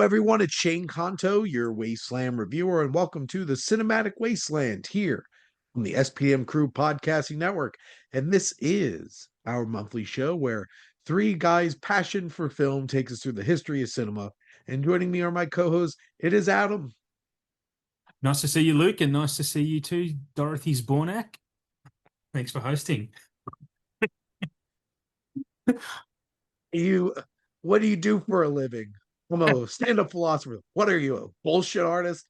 everyone. It's Shane Conto, your Wasteland reviewer, and welcome to the Cinematic Wasteland here on the SPM Crew Podcasting Network. And this is our monthly show where three guys' passion for film takes us through the history of cinema. And joining me are my co-hosts. It is Adam. Nice to see you, Luke, and nice to see you too, Dorothy's Bornak. Thanks for hosting. What do you do for a living? I'm a stand-up philosopher. What are you, a bullshit artist?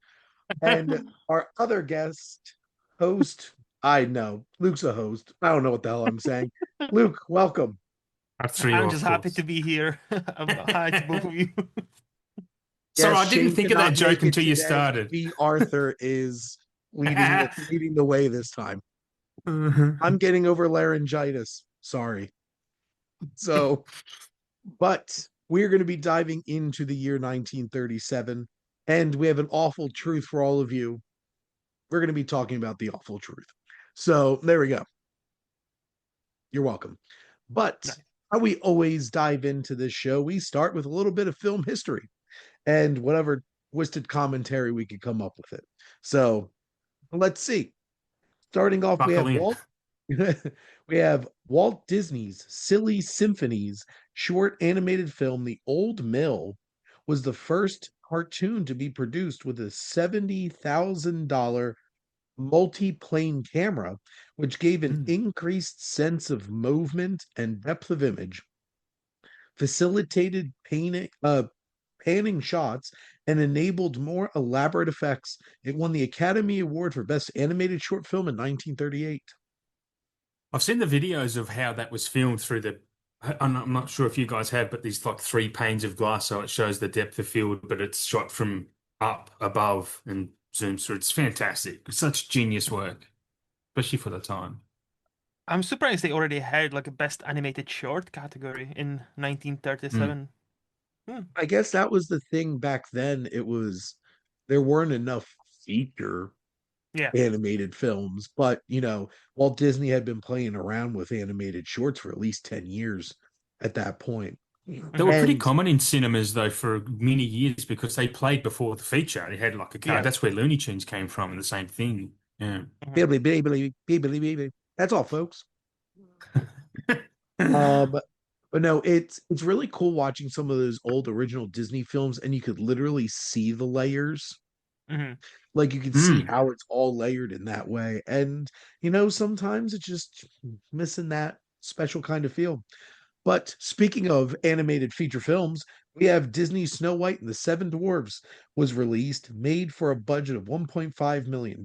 And our other guest, host, I know, Luke's a host. I don't know what the hell I'm saying. Luke, welcome. After you, I'm of just happy to course. be here. Hi to both of you. Sorry, Yes, I didn't Shane think of that cannot joke make it until you today. started. B. Arthur is leading the way this time. Mhm. I'm getting over laryngitis. Sorry. So, but we're going to be diving into the year 1937, and we have an awful truth for all of you. We're going to be talking about the awful truth. So, there we go. You're welcome. But Nice. how we always dive into this show, we start with a little bit of film history and whatever twisted commentary we could come up with it. So let's see. Starting off, we Buckle have in. Walt. We have Walt Disney's Silly Symphonies short animated film, The Old Mill, was the first cartoon to be produced with a $70,000 multi-plane camera, which gave an Mm. increased sense of movement and depth of image, facilitated panning shots, and enabled more elaborate effects. It won the Academy Award for Best Animated Short Film in 1938. I've seen the videos of how that was filmed through the. I'm not sure if you guys have, but there's like three panes of glass, so it shows the depth of field, but it's shot from up above and zooms through. It's fantastic. It's such genius work, especially for the time. I'm surprised they already had like a best animated short category in Mm. 1937. Hmm. I guess that was the thing back then. There weren't enough feature Yeah. animated films, but Walt Disney had been playing around with animated shorts for at least 10 years at that point. They were Hmm. pretty And common in cinemas though for many years because they played before the feature. They had like a card. Yeah. That's where Looney Tunes came from, and the same thing. Yeah. Hmm. bibbly, bibbly, bibbly, bibbly. That's all, folks. Um, but no, it's really cool watching some of those old original Disney films, and you could literally see the layers. Hmm. Like you can see Mm. how it's all layered in that way. And sometimes it's just missing that special kind of feel. But speaking of animated feature films, we have Disney's Snow White and the Seven Dwarfs was released, made for a budget of $1.5 million.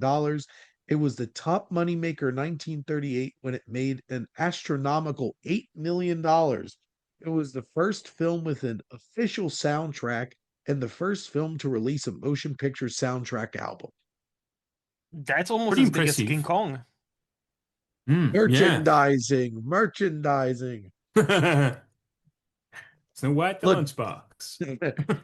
It was the top moneymaker in 1938 when it made an astronomical $8 million. It was the first film with an official soundtrack and the first film to release a motion picture soundtrack album. That's almost Pretty as big as King impressive. Kong. Yeah. Merchandising. Snow White the Look, Lunchbox.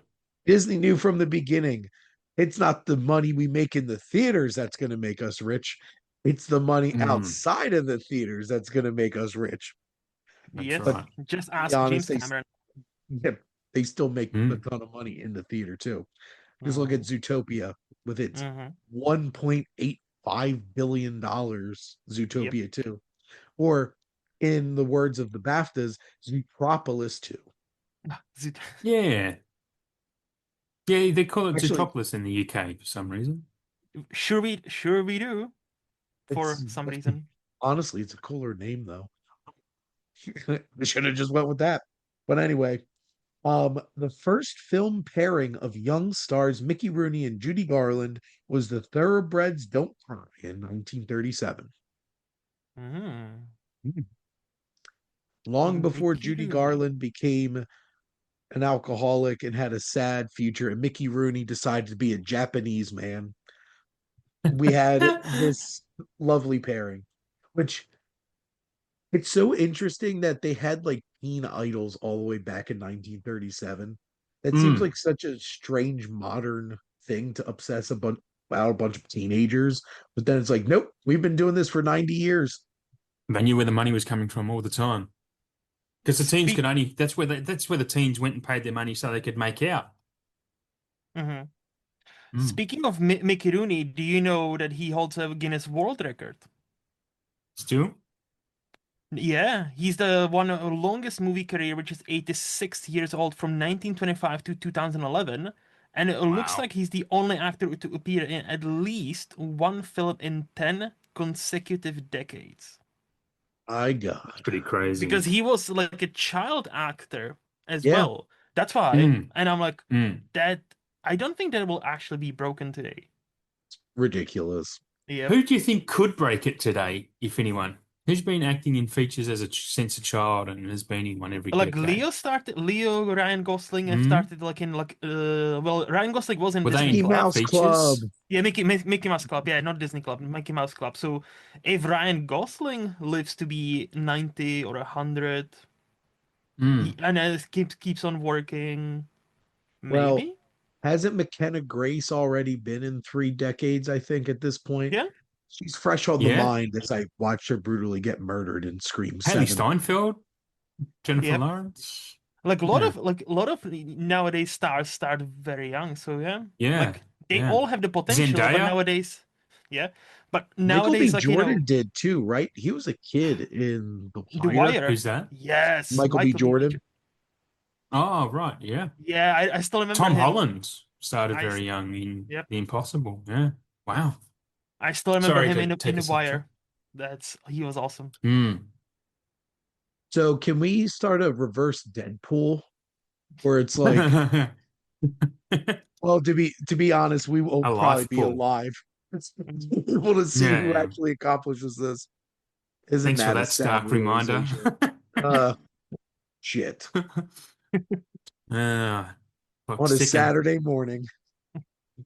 Disney knew from the beginning it's not the money we make in the theaters that's going to make us rich. It's the money Mm, outside of the theaters that's going to make us rich. that's Yes. But right. Just to be ask honest, James Cameron. yeah, they still make a Mm, ton of money in the theater too. Just look at Hmm. Zootopia with its Hmm. $1.85 billion, Yep. Zootopia 2. Or in the words of the BAFTAs, Zootropolis 2. Zoot- yeah. Yeah, they call it Actually, Zootopolis in the UK for some reason. Sure we do. For it's some reason. honestly, it's a cooler name though. They should have just went with that. But anyway, the first film pairing of young stars Mickey Rooney and Judy Garland was The Thoroughbreds Don't Cry in 1937. Hmm. Long before Mickey Judy Rooney. Garland became an alcoholic and had a sad future, and Mickey Rooney decided to be a Japanese man, we had this lovely pairing, which it's so interesting that they had like teen idols all the way back in 1937. That seems Mm. like such a strange modern thing to obsess about a bunch of teenagers. But then it's like, nope, we've been doing this for 90 years. They knew where the money was coming from all the time. Because the teens Speak. could only that's where the teens went and paid their money so they could make out. Mhm. Mm. Speaking of Mickey Rooney, do you know that he holds a Guinness World Record? Still? Yeah, he's the one of the longest movie career, which is 86 years old from 1925 to 2011. And it looks Wow. like he's the only actor to appear in at least one film in 10 consecutive decades. My It's God. pretty crazy. Because he was like a child actor as Yeah. well. That's why. Mm. And I'm like, Mm. that I don't think that will actually be broken today. Ridiculous. Yep. Who do you think could break it today, if anyone? Who's been acting in features as a since a child and has been in one every Like decade? Leo, Ryan Gosling have Mm? started like in like well, Ryan Gosling was in Were they Disney in Mickey Club. Mouse Club. features? Yeah, Mickey Mouse Club. Yeah, not Disney Club, Mickey Mouse Club. So if Ryan Gosling lives to be 90 or 100, Mm. and it keeps on working, Well, maybe? hasn't McKenna Grace already been in 3 decades, I think, at this point? Yeah. She's fresh on the Yeah. mind as I watched her brutally get murdered in Scream Haley 7. Steinfeld? Jennifer Yep. Lawrence? Like Yeah. a lot of nowadays stars start very young, so yeah. Yeah. Like they Yeah. all have the potential, but Zendaya? nowadays, yeah. But Michael B. nowadays, like Jordan did too, right? He was a kid in The The Wire. Wire. Who's that? Yes, Michael B. Michael B. Jordan. Oh, right. Yeah. Yeah, I still remember Tom him. Holland started I very young in Yep. The Impossible. Yeah. Wow. I still remember Sorry him to in take The us off track. Wire. He was awesome. Mm. So can we start a reverse Deadpool where it's like, well, to be honest, we will A probably life be pool. alive. It's Mhm. able to see who Yeah. actually accomplishes this. Isn't Thanks for that a that sad stark reminder. realization? Uh, shit. Ah, On fuck, a sickened. Saturday morning,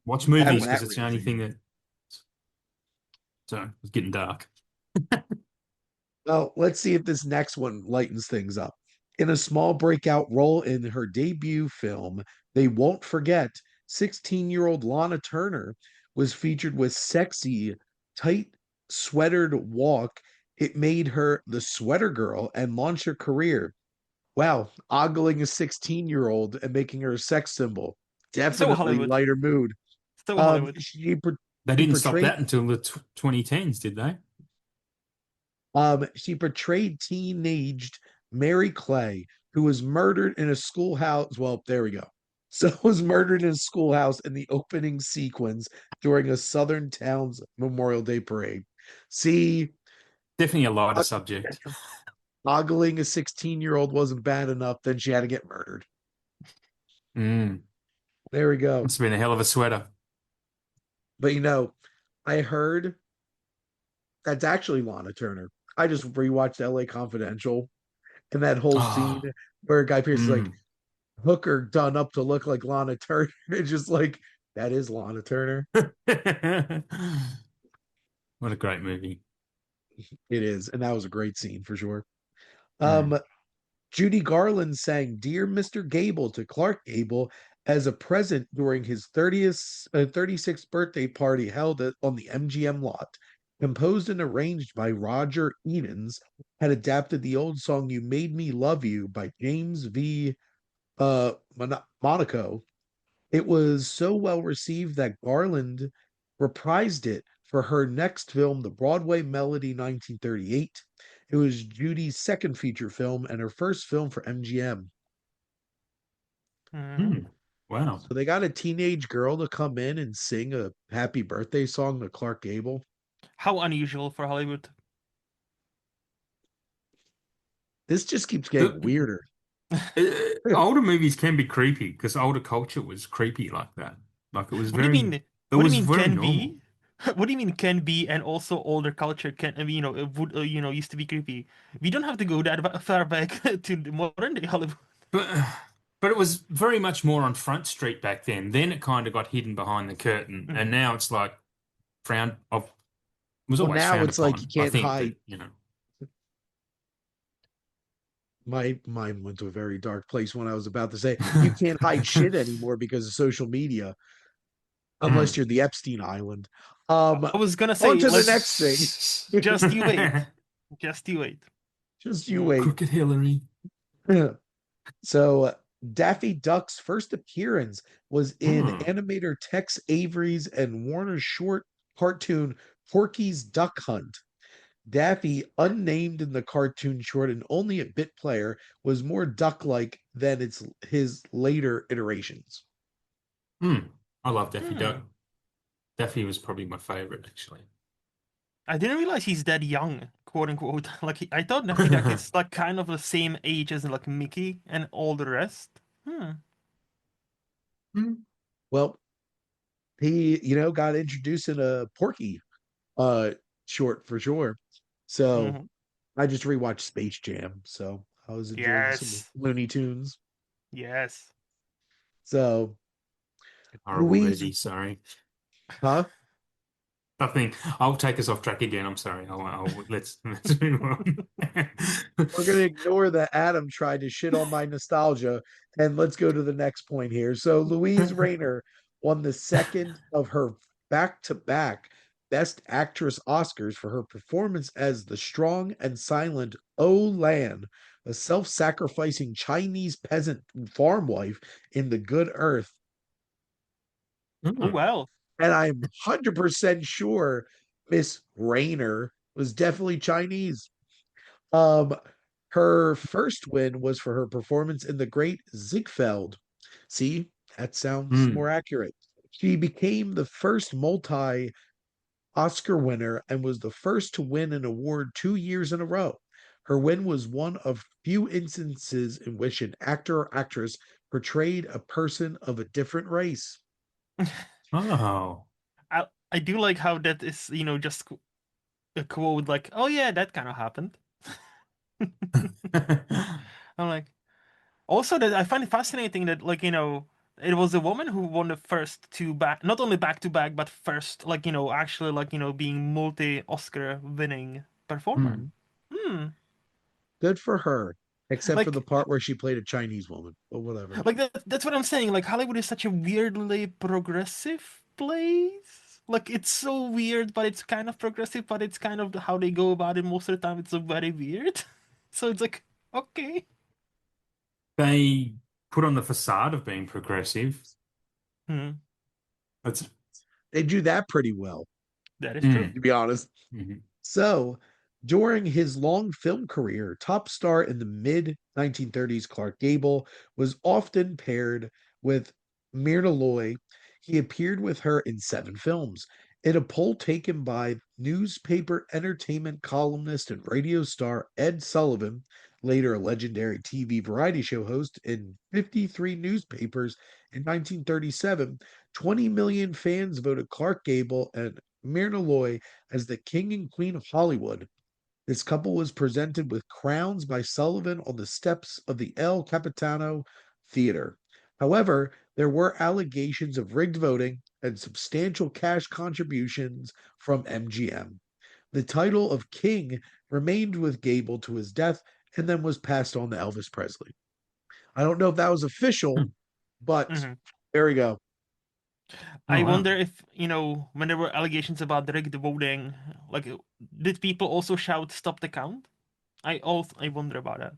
Watch having movies because that it's the only thing realization. that. So it's getting dark. Well, let's see if this next one lightens things up. In a small breakout role in her debut film, They Won't Forget, 16-year-old Lana Turner was featured with sexy, tight sweatered walk. It made her the sweater girl and launched her career. Wow, ogling a 16-year-old and making her a sex symbol. So Definitely Hollywood. lighter mood. So Hollywood. They She didn't stop portrayed that until the 2010s, did they? She portrayed teenaged Mary Clay, who was murdered in a schoolhouse. Well, there we go. So was murdered in a schoolhouse in the opening sequence during a Southern town's Memorial Day parade. See, Definitely a lighter uh, subject. ogling a 16-year-old wasn't bad enough, then she had to get murdered. Mm. There we go. Must have been a hell of a sweater. But I heard that's actually Lana Turner. I just rewatched LA Confidential and that whole scene Oh, where Guy Pearce is like, mm. Hooker done up to look like Lana Turner. It's just like that is Lana Turner. What a great movie. It is, and that was a great scene for sure. Mm. Um, Judy Garland sang "Dear Mr. Gable" to Clark Gable as a present during his 36th birthday party held on the MGM lot. Composed and arranged by Roger Edens, had adapted the old song "You Made Me Love You" by James V. Monaco. It was so well received that Garland reprised it for her next film, The Broadway Melody 1938. It was Judy's second feature film and her first film for MGM. Mhm. Mm. Wow. So they got a teenage girl to come in and sing a happy birthday song to Clark Gable. How unusual for Hollywood. This just keeps getting The, weirder. older movies can be creepy because older culture was creepy like that. Like What do you mean? it What do you was mean very can normal. be? What do you mean can be? And also older culture can, it would, used to be creepy. We don't have to go that far back to the modern day Hollywood. But but it was very much more on Front Street back then. Then it kind of got hidden behind the curtain, and Mhm. now it's like frowned of was Well, always now frowned it's like you upon, I can't think, but hide. My mind went to a very dark place when I was about to say you can't hide shit anymore because of social media, unless Mm. you're the Epstein Island. I was gonna On say, to the like, next thing. just you wait. Just you wait. Just you Mm. wait. Crooked Hillary. So Daffy Duck's first appearance was in Hmm. animator Tex Avery's and Warner's short cartoon Porky's Duck Hunt. Daffy, unnamed in the cartoon short and only a bit player, was more duck-like than his later iterations. Hmm. I love Daffy Duck. Hmm. Daffy was probably my favorite, actually. I didn't realize he's that young, quote unquote. Like I thought Daffy Duck is like kind of the same age as like Mickey and all the rest. Hmm. Hmm. Well, he, got introduced in a Porky uh short for sure. So Hmm. I just rewatched Space Jam, so I was enjoying some Yes. Looney Tunes. Yes. So Horrible Louise, movie, sorry. huh? I think I'll take us off track again. I'm sorry. Let's move on. We're gonna ignore that Adam tried to shit on my nostalgia, and let's go to the next point here. So Louise Rayner won the second of her back-to-back Best Actress Oscars for her performance as the strong and silent Lan, a self-sacrificing Chinese peasant farm wife in The Good Earth. Oh Hmm. well. And I'm 100% sure Miss Rayner was definitely Chinese. Um, Her first win was for her performance in The Great Ziegfeld. See, that sounds Hmm. more accurate. She became the first multi Oscar winner and was the first to win an award 2 years in a row. Her win was one of few instances in which an actor or actress portrayed a person of a different race. Oh. I do like how that is, just a quote like, "Oh yeah, that kind of happened." I'm like, also that I find it fascinating that like, it was a woman who won the first two back, not only back to back, but first like, actually like, being multi-Oscar winning performer. Hmm. Hmm. Good for her, except for the Like part where she played a Chinese woman, but whatever. that's what I'm saying. Like Hollywood is such a weirdly progressive place. Like it's so weird, but it's kind of progressive, but it's kind of how they go about it most of the time. It's so very weird. So it's like, okay. They put on the facade of being progressive. Hmm. That's They do that pretty well, That is true. mm. to be honest. Mhm. So, during his long film career, top star in the mid 1930s Clark Gable was often paired with Myrna Loy. He appeared with her in 7 films. In a poll taken by newspaper entertainment columnist and radio star Ed Sullivan, later a legendary TV variety show host in 53 newspapers in 1937, 20 million fans voted Clark Gable and Myrna Loy as the king and queen of Hollywood. This couple was presented with crowns by Sullivan on the steps of the El Capitano Theater. However, there were allegations of rigged voting and substantial cash contributions from MGM. The title of king remained with Gable to his death and then was passed on to Elvis Presley. I don't know if that was official, Hmm. but Hmm. there we go. Oh I wow. wonder if, when there were allegations about rigged voting, like, did people also shout "Stop the count"? I wonder about that.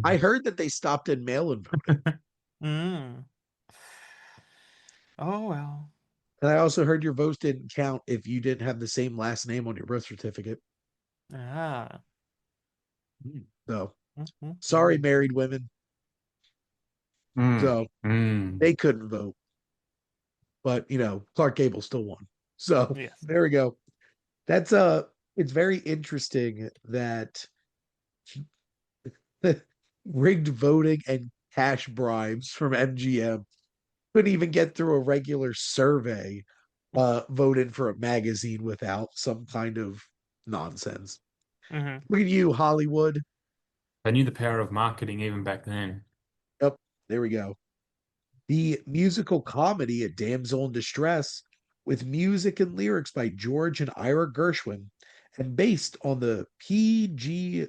I heard that they stopped in mail in voting. Mm. Oh well. And I also heard your votes didn't count if you didn't have the same last name on your birth certificate. Ah. So sorry, Mhm. married women. Mm. So Mm. they couldn't vote, but Clark Gable still won. So Yes. there we go. That's it's very interesting that rigged voting and cash bribes from MGM couldn't even get through a regular survey voted for a magazine without some kind of nonsense. Hmm. Look at you, Hollywood. They knew the power of marketing even back then. Yep, there we go. The musical comedy A Damsel in Distress, with music and lyrics by George and Ira Gershwin, and based on the P.G.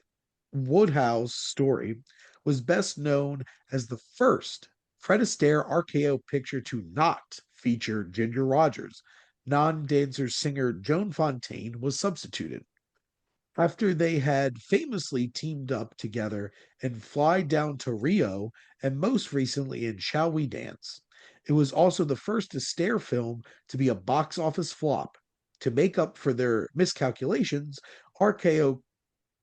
Wodehouse story, was best known as the first Fred Astaire RKO picture to not feature Ginger Rogers. Non dancer singer Joan Fontaine was substituted. after they had famously teamed up together in Fly Down to Rio and most recently in Shall We Dance. It was also the first Astaire film to be a box office flop. To make up for their miscalculations, RKO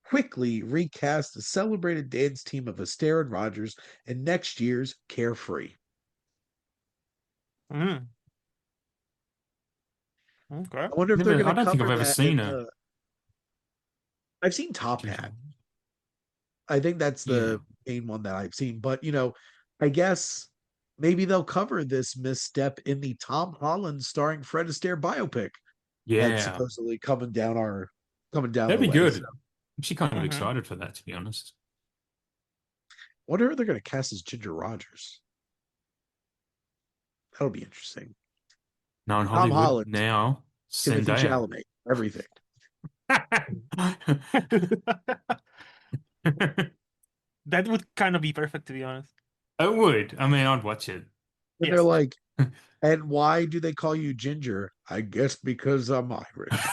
quickly recast the celebrated dance team of Astaire and Rogers in next year's Carefree. Mm, okay. I wonder if they're Never, going I to don't think I've cover ever that seen in a the. I've seen Top ginger. Hat. I think that's Yeah, the main one that I've seen. But I guess maybe they'll cover this misstep in the Tom Holland starring Fred Astaire biopic that's yeah, supposedly coming down that'd the be way. good. So, I'm actually kind of Mm-hmm. excited for that, to be honest. wonder who they're going to cast as Ginger Rogers. That'll be interesting. No, in Tom Hollywood Holland, now, Timothy Zendaya. Chalamet, everything. That would kind of be perfect, to be honest. I would. I mean, I'd watch it. And they're Yes. like, and why do they call you Ginger? I guess because I'm Irish.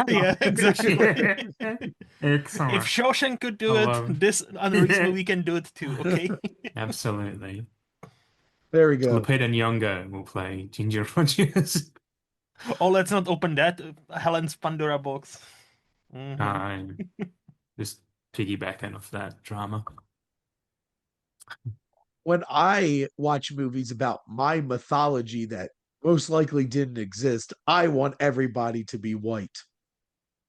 Yeah, exactly. If Excellent. Shawshank could I do it, love this unreasonable it. movie can do it too, okay? Absolutely. There we go. Lupita Nyong'o will play Ginger Rogers. Oh, let's not open that Helen's Pandora box. Hmm. Uh, just piggybacking off that drama. When I watch movies about my mythology that most likely didn't exist, I want everybody to be white.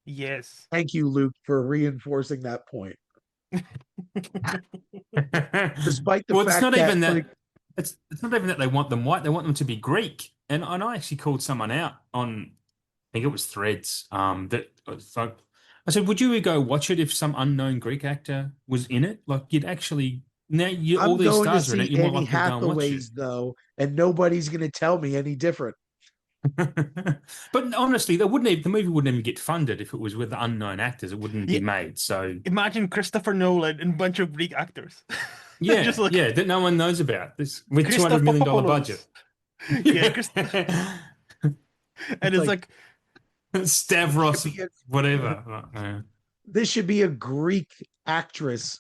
Yes. Thank you, Luke, for reinforcing that point. Despite the Well, it's fact not that, even like, that. It's not even that they want them white. They want them to be Greek. And I actually called someone out on, I think it was Threads. That was like, I said, would you go watch it if some unknown Greek actor was in it? Like you'd actually now you all I'm these going to stars are in it. see You're more Annie likely to go and watch it. Hathaway's, though, and nobody's going to tell me any different. But honestly, they wouldn't even, the movie wouldn't even get funded if it was with unknown actors. It wouldn't Yeah, be made. So imagine Christopher Nolan and a bunch of Greek actors. Just yeah, like yeah, that no one knows about this with $200 Christoph million budget. Papapoulos. Yeah, Chris, and It's it's like like should Stavros, be a whatever. this should be a Greek actress.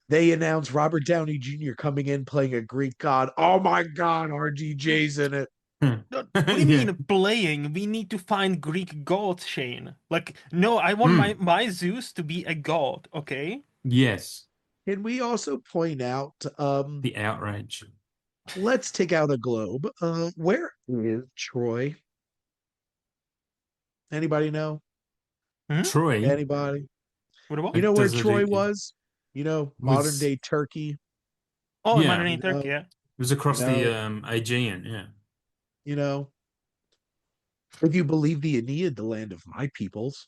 They announced Robert Downey Jr. coming in playing a Greek god. Oh my God, RDJ's in it. what do you Yeah. mean playing? We need to find Greek gods, Shane. Like, no, I want Mm. my Zeus to be a god, okay? Yes. Can we also point out, The outrage. let's take out a globe. Where is Troy? Anybody know? Hmm? Troy. Anybody? What about? You know where Does it, Troy it was? Modern was day Turkey. Oh, in yeah. modern It day You Turkey, know, yeah. was you across the know, Aegean. Yeah. you know. If you believe the Aeneid, the land of my peoples,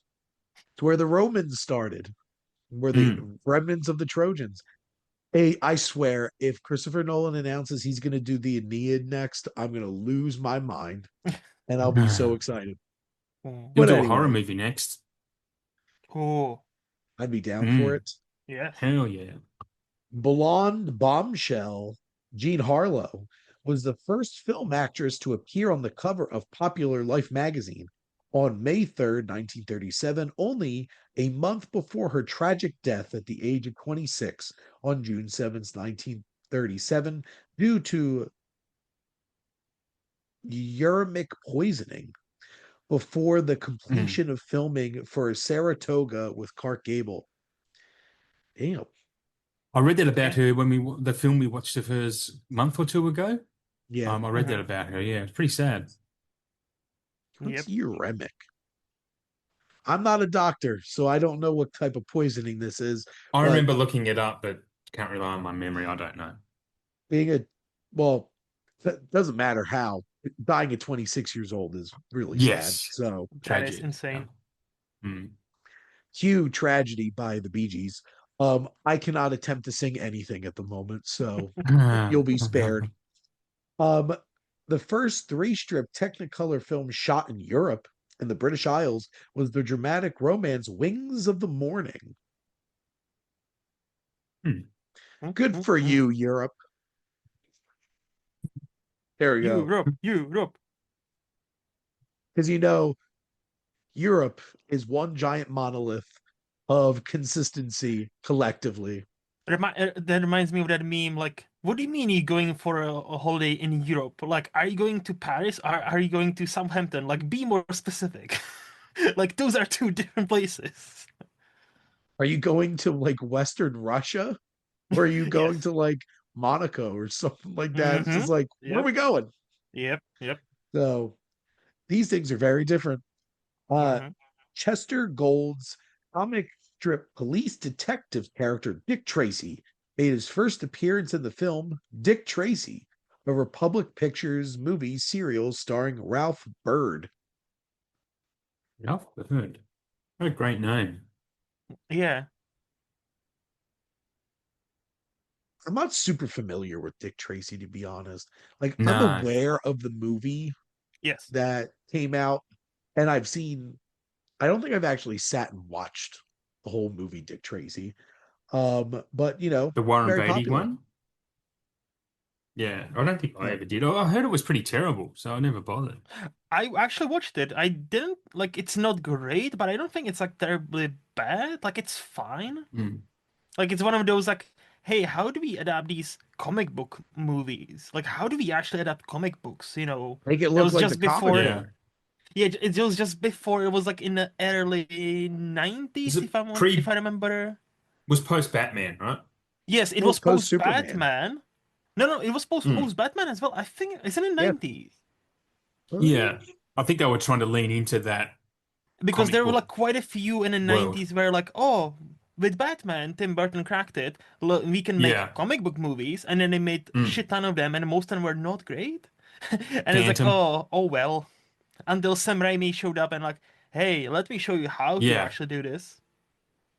it's where the Romans started, where the Mm. remnants of the Trojans. Hey, I swear, if Christopher Nolan announces he's going to do the Aeneid next, I'm going to lose my mind, and I'll be so excited. Oh, He'll But do a horror anyway, movie next. oh, I'd be down for Mm. it. yes. Hell yeah. Blonde bombshell Jean Harlow was the first film actress to appear on the cover of Popular Life magazine on May 3rd, 1937, only a month before her tragic death at the age of 26 on June 7th, 1937, due to uremic poisoning before the Mm. completion of filming for Saratoga with Clark Gable. Damn. I read that about Okay. her when the film we watched of hers a month or two ago. Yeah. I read that Uh-huh. about her. Yeah, it's pretty sad. What's Yep. uremic? I'm not a doctor, so I don't know what type of poisoning this is, I but remember looking it up, but can't rely on my memory. I don't know. being a well, that doesn't matter how. Dying at 26 years old is really sad. Yes, So That is tragic. Yeah. insane. Mm. huge tragedy by the Bee Gees. I cannot attempt to sing anything at the moment, so you'll be spared. Um, the first three-strip Technicolor film shot in Europe and the British Isles was the dramatic romance Wings of the Morning. Hmm. Good for Mm. you, Europe. There we go. Europe, Europe. Because Europe is one giant monolith of consistency collectively. That reminds me of that meme. Like, what do you mean you're going for a holiday in Europe? Like, are you going to Paris? Are you going to Southampton? Like, be more specific. Like, those are two different places. Are you going to like Western Russia? Or are you going Yes. to like Monaco or something like that? It's Mm-hmm. just like, where are Yep. we going? Yep. Yep. So these things are very different. Uh Mm-hmm. Chester Gould's comic strip police detective character Dick Tracy made his first appearance in the film Dick Tracy, a Republic Pictures movie serial starring Ralph Bird. I've heard. What a great name. Yeah. I'm not super familiar with Dick Tracy, to be honest. Like, I'm No. aware of the movie Yes. that came out, and I don't think I've actually sat and watched the whole movie Dick Tracy. But The Warren very Beatty popular. one? Yeah, I don't think I Yeah. ever did. I heard it was pretty terrible, so I never bothered. I actually watched it. I didn't like it's not great, but I don't think it's like terribly bad. Like it's fine. Mm. Like it's one of those like, hey, how do we adapt these comic book movies? Like how do we actually adapt comic books? Make it It look was like the just comic before. Yeah. book. Yeah, it was just before. It was like in the early Was 90s, it if pre I remember. was post Batman, right? Yes, it Well, was post post Superman. Batman. No, it was Mm. post Batman as well. I think it's in the Yeah. 90s. Yeah. I think they were trying to lean into that Because comic there were book like quite a few in the world. 90s where like, oh, with Batman, Tim Burton cracked it. Look, we can make Yeah. comic book movies, and then they made a Mm. shit ton of them, and most of them were not great. And it's like, Phantom. oh well. Until Sam Raimi showed up and like, hey, let me show you how to Yeah. actually do this.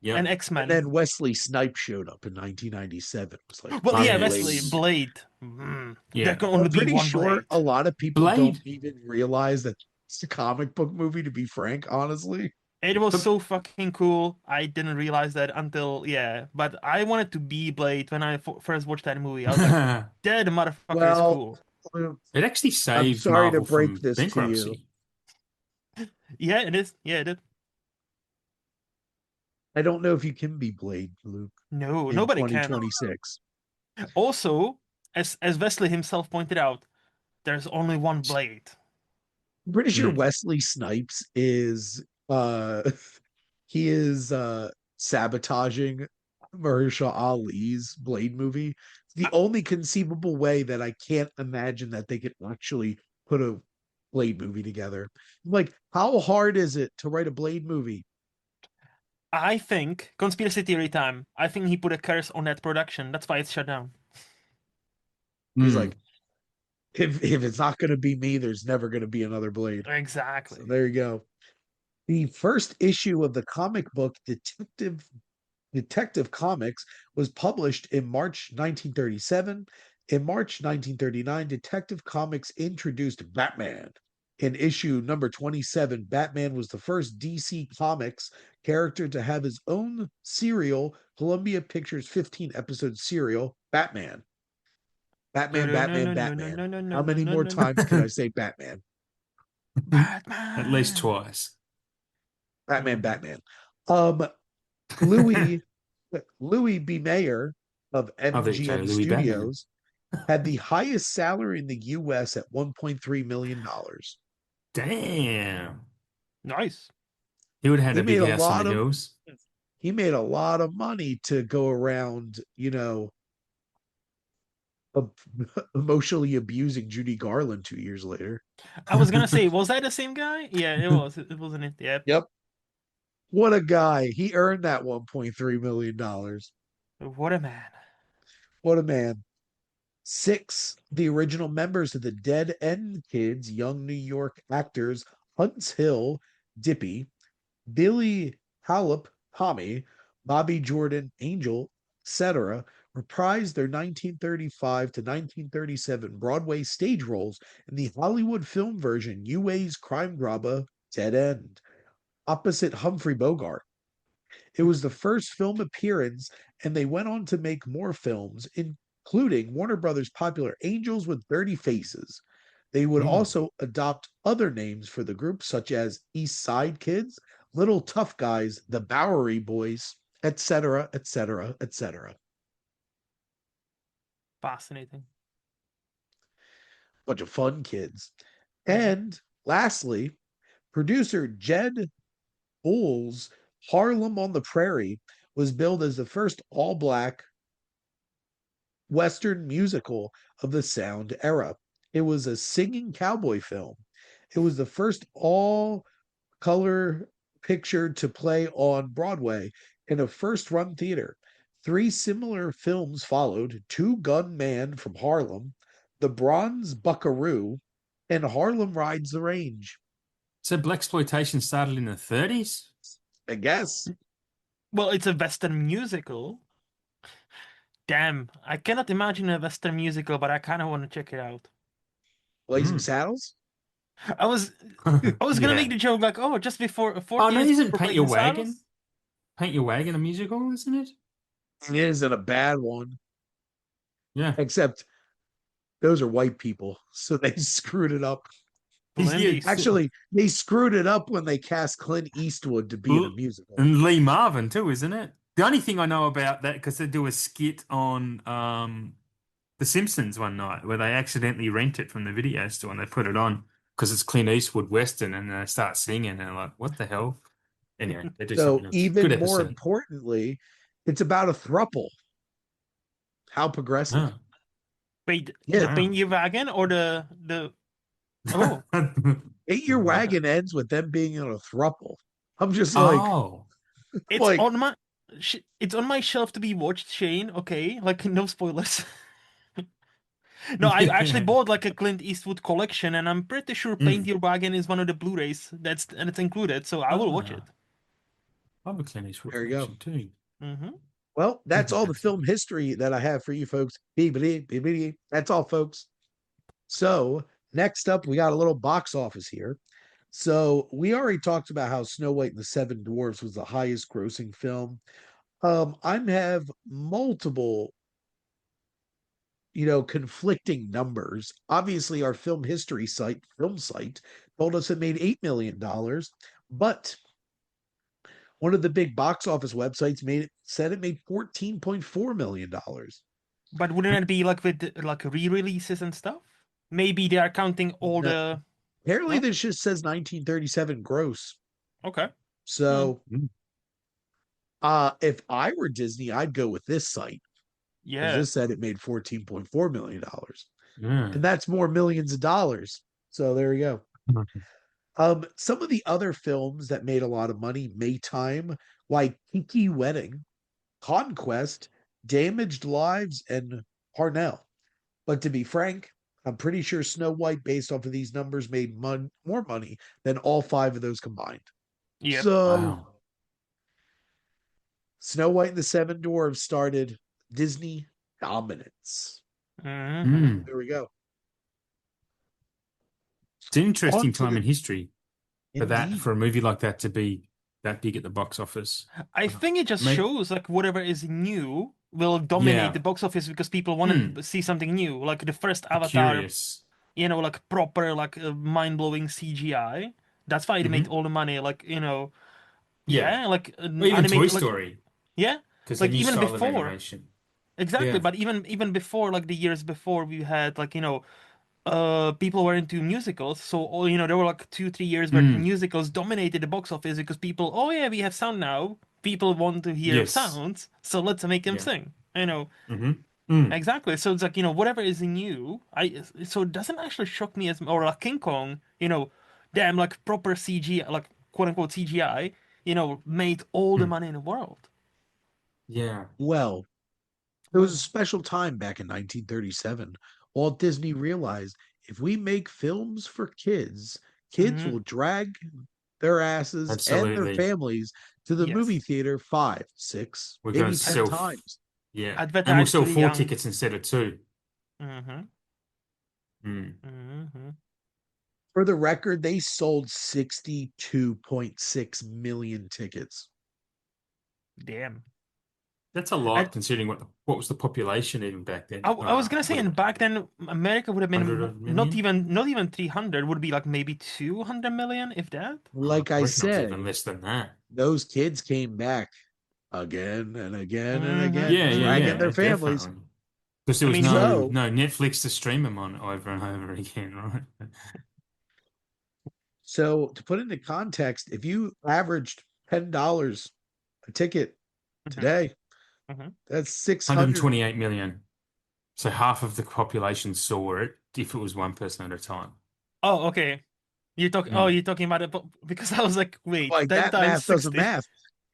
And Yep. And X-Men. then Wesley Snipes showed up in 1997. It was like, Well, yeah, Wesley, Yes. Blade. Blade. There Yeah. can only I'm be pretty one sure Blade. a lot of people don't Blade. even realize that it's a comic book movie, to be frank, honestly. It was But so fucking cool. I didn't realize that until, yeah. But I wanted to be Blade when I first watched that movie. I was like, it that motherfucker is Well, cool. actually I'm saved sorry to Marvel break from this to you. bankruptcy. Yeah, it is. Yeah, it is. I don't know if you can be Blade, Luke, No, in nobody can. 2026. Also, as Wesley himself pointed out, there's only one Blade. I'm pretty sure Mm. Wesley Snipes is he is sabotaging Mahershala Ali's Blade movie. It's the I, only conceivable way that I can't imagine that they could actually put a Blade movie together. Like, how hard is it to write a Blade movie? I think, conspiracy theory time, I think he put a curse on that production. That's why it's shut down. He's Mm. like, if it's not going to be me, there's never going to be another Blade. So Exactly. there you go. The first issue of the comic book Detective Comics was published in March 1937. In March 1939, Detective Comics introduced Batman. In issue number 27, Batman was the first DC Comics character to have his own serial, Columbia Pictures 15 episode serial, Batman. Batman, Batman, Batman. How many more times can I say Batman? At least Batman. twice. Batman, Mhm. Batman. Um, Louis Louis B. Mayer of Oh, there you go, MGM Louis Batman. Studios had the highest salary in the US at $1.3 million. Damn. Nice. He would have had He a big made a house on the lot of hills. he made a lot of money to go around, ab- emotionally abusing Judy Garland 2 years later. I was gonna say, was that the same guy? Yeah, it was. It wasn't it? Yep. Yep. What a guy. He earned that $1.3 million. dollars. What a man. What a man. Six, the original members of the Dead End Kids, young New York actors Hunts Hill, Dippy, Billy Hallup, Tommy, Bobby Jordan, Angel, etc., reprised their 1935 to 1937 Broadway stage roles in the Hollywood film version UA's crime drama Dead End, opposite Humphrey Bogart. It was the first film appearance, and they went on to make more films, including Warner Brothers' popular Angels with Dirty Faces. They would Mm. also adopt other names for the group, such as East Side Kids, Little Tough Guys, The Bowery Boys, etc., etc., etc. Fascinating. Bunch of fun kids. Mhm. And lastly, producer Jed Bull's Harlem on the Prairie was billed as the first all black Western musical of the sound era. It was a singing cowboy film. It was the first all color picture to play on Broadway in a first run theater. Three similar films followed: Two Gun Man from Harlem, The Bronze Buckaroo, and Harlem Rides the Range. So blaxploitation started in the 30s? I guess. Well, it's a Western musical. Damn, I cannot imagine a Western musical, but I kind of want to check it out. Blazing Mm. Saddles? I was I was gonna make Yeah. the joke like, oh, just before Oh 40 no, years isn't before Paint Your Blazing Wagon? Saddles. Paint Your Wagon a musical, isn't it? It isn't a bad one, Yeah. except those are white people, so they screwed it up. Clint Yeah. Eastwood. Actually, they screwed it up when they cast Clint Eastwood to be in a musical. And Lee Marvin too, isn't it? The only thing I know about that because they do a skit on The Simpsons one night where they accidentally rent it from the video store and they put it on because it's Clint Eastwood Western and they start singing and they're like, what the hell? Anyway, they do So, something else. Good even more episode. importantly, it's about a thruple. How progressive. Oh, Wait, Yeah, the Paint wow. Your Wagon or the oh, Eight Year Wagon ends with them being in a thruple. I'm just Oh. it's like, on my it's on my shelf to be watched, Shane. Okay, like no spoilers. No, I actually Yeah. bought like a Clint Eastwood collection, and I'm pretty sure Paint Mm. Your Wagon is one of the Blu-rays and it's included, so I will watch it. Ah, I have a Clint Eastwood there you go. collection too. Hmm. Well, that's all the film history that I have for you folks. That's all, folks. So, next up, we got a little box office here. So, we already talked about how Snow White and the Seven Dwarfs was the highest grossing film. I have multiple, conflicting numbers. Obviously, our film history site, Film Site, told us it made $8 million, but one of the big box office websites said it made $14.4 million. But wouldn't it be like with like re-releases and stuff? Maybe they are counting all No, the. apparently, No? this just says 1937 gross. Okay. Hmm. So, if I were Disney, I'd go with this site because Yeah. this said it made $14.4 million, Yeah. and that's more millions of dollars. So there you go. Some of the other films that made a lot of money, Maytime, Waikiki Wedding, Conquest, Damaged Lives, and Parnell. But to be frank, I'm pretty sure Snow White, based off of these numbers, made more money than all five of those combined. Yep. So Wow. Snow White and the Seven Dwarfs started Disney dominance. Hmm. Mm. There we go. It's an On interesting to time the in history indeed. for a movie like that to be that big at the box office. I Uh, think it just Maybe, shows like whatever is new will dominate the yeah. box office because people want Mm. to see something new. Like the first Be Avatar, curious. like proper, like mind-blowing CGI. That's why they made Hmm. all the money. Like, Yeah. yeah, like Or even Toy animate, like Story, yeah, because the like new even style of before. animation. Exactly, Yeah. but even before, like the years before, we had like people were into musicals. So all there were like 2 3 years where Mm. musicals dominated the box office because people, oh yeah, we have sound now. People want to hear Yes. sounds, so let's make them Yeah. sing. Hmm. Mm. Exactly. So it's like whatever is new. So it doesn't actually shock me as or like King Kong. Damn like proper CG like quote unquote CGI. Made all the Mm. money in the world. Yeah. Well, it was a Well. special time back in 1937. Walt Disney realized if we make films for kids, kids will Mhm. drag their asses and their Absolutely. families to the movie Yes. theater 5, 6, We're going maybe to 10 sell, times. yeah. And we'll Advertise sell to the four young. tickets instead of two. Mm-hmm. Mm. Mm-hmm. For the record, they sold 62.6 million tickets. Damn. That's a lot considering what was the population even back then. I was gonna say, and back then America would have been 100 not million? even 300, would be like maybe 200 million, if that. Like I I reckon it was said, even less than that. those kids came back again and again and Mm-hmm, again, Yeah, yeah, mm-hmm. dragging their yeah, families. definitely. Because there I was mean, So, no Netflix to stream them on over and over again, right? so to put into context, if you averaged $10 a ticket mm-hmm, today, mm-hmm. that's 600. 128 million. So half of the population saw it if it was one person at a time. Oh, okay. You're talking. Oh, Mm. you're talking about it because I was like, wait, Like 10 that times math doesn't 60. math.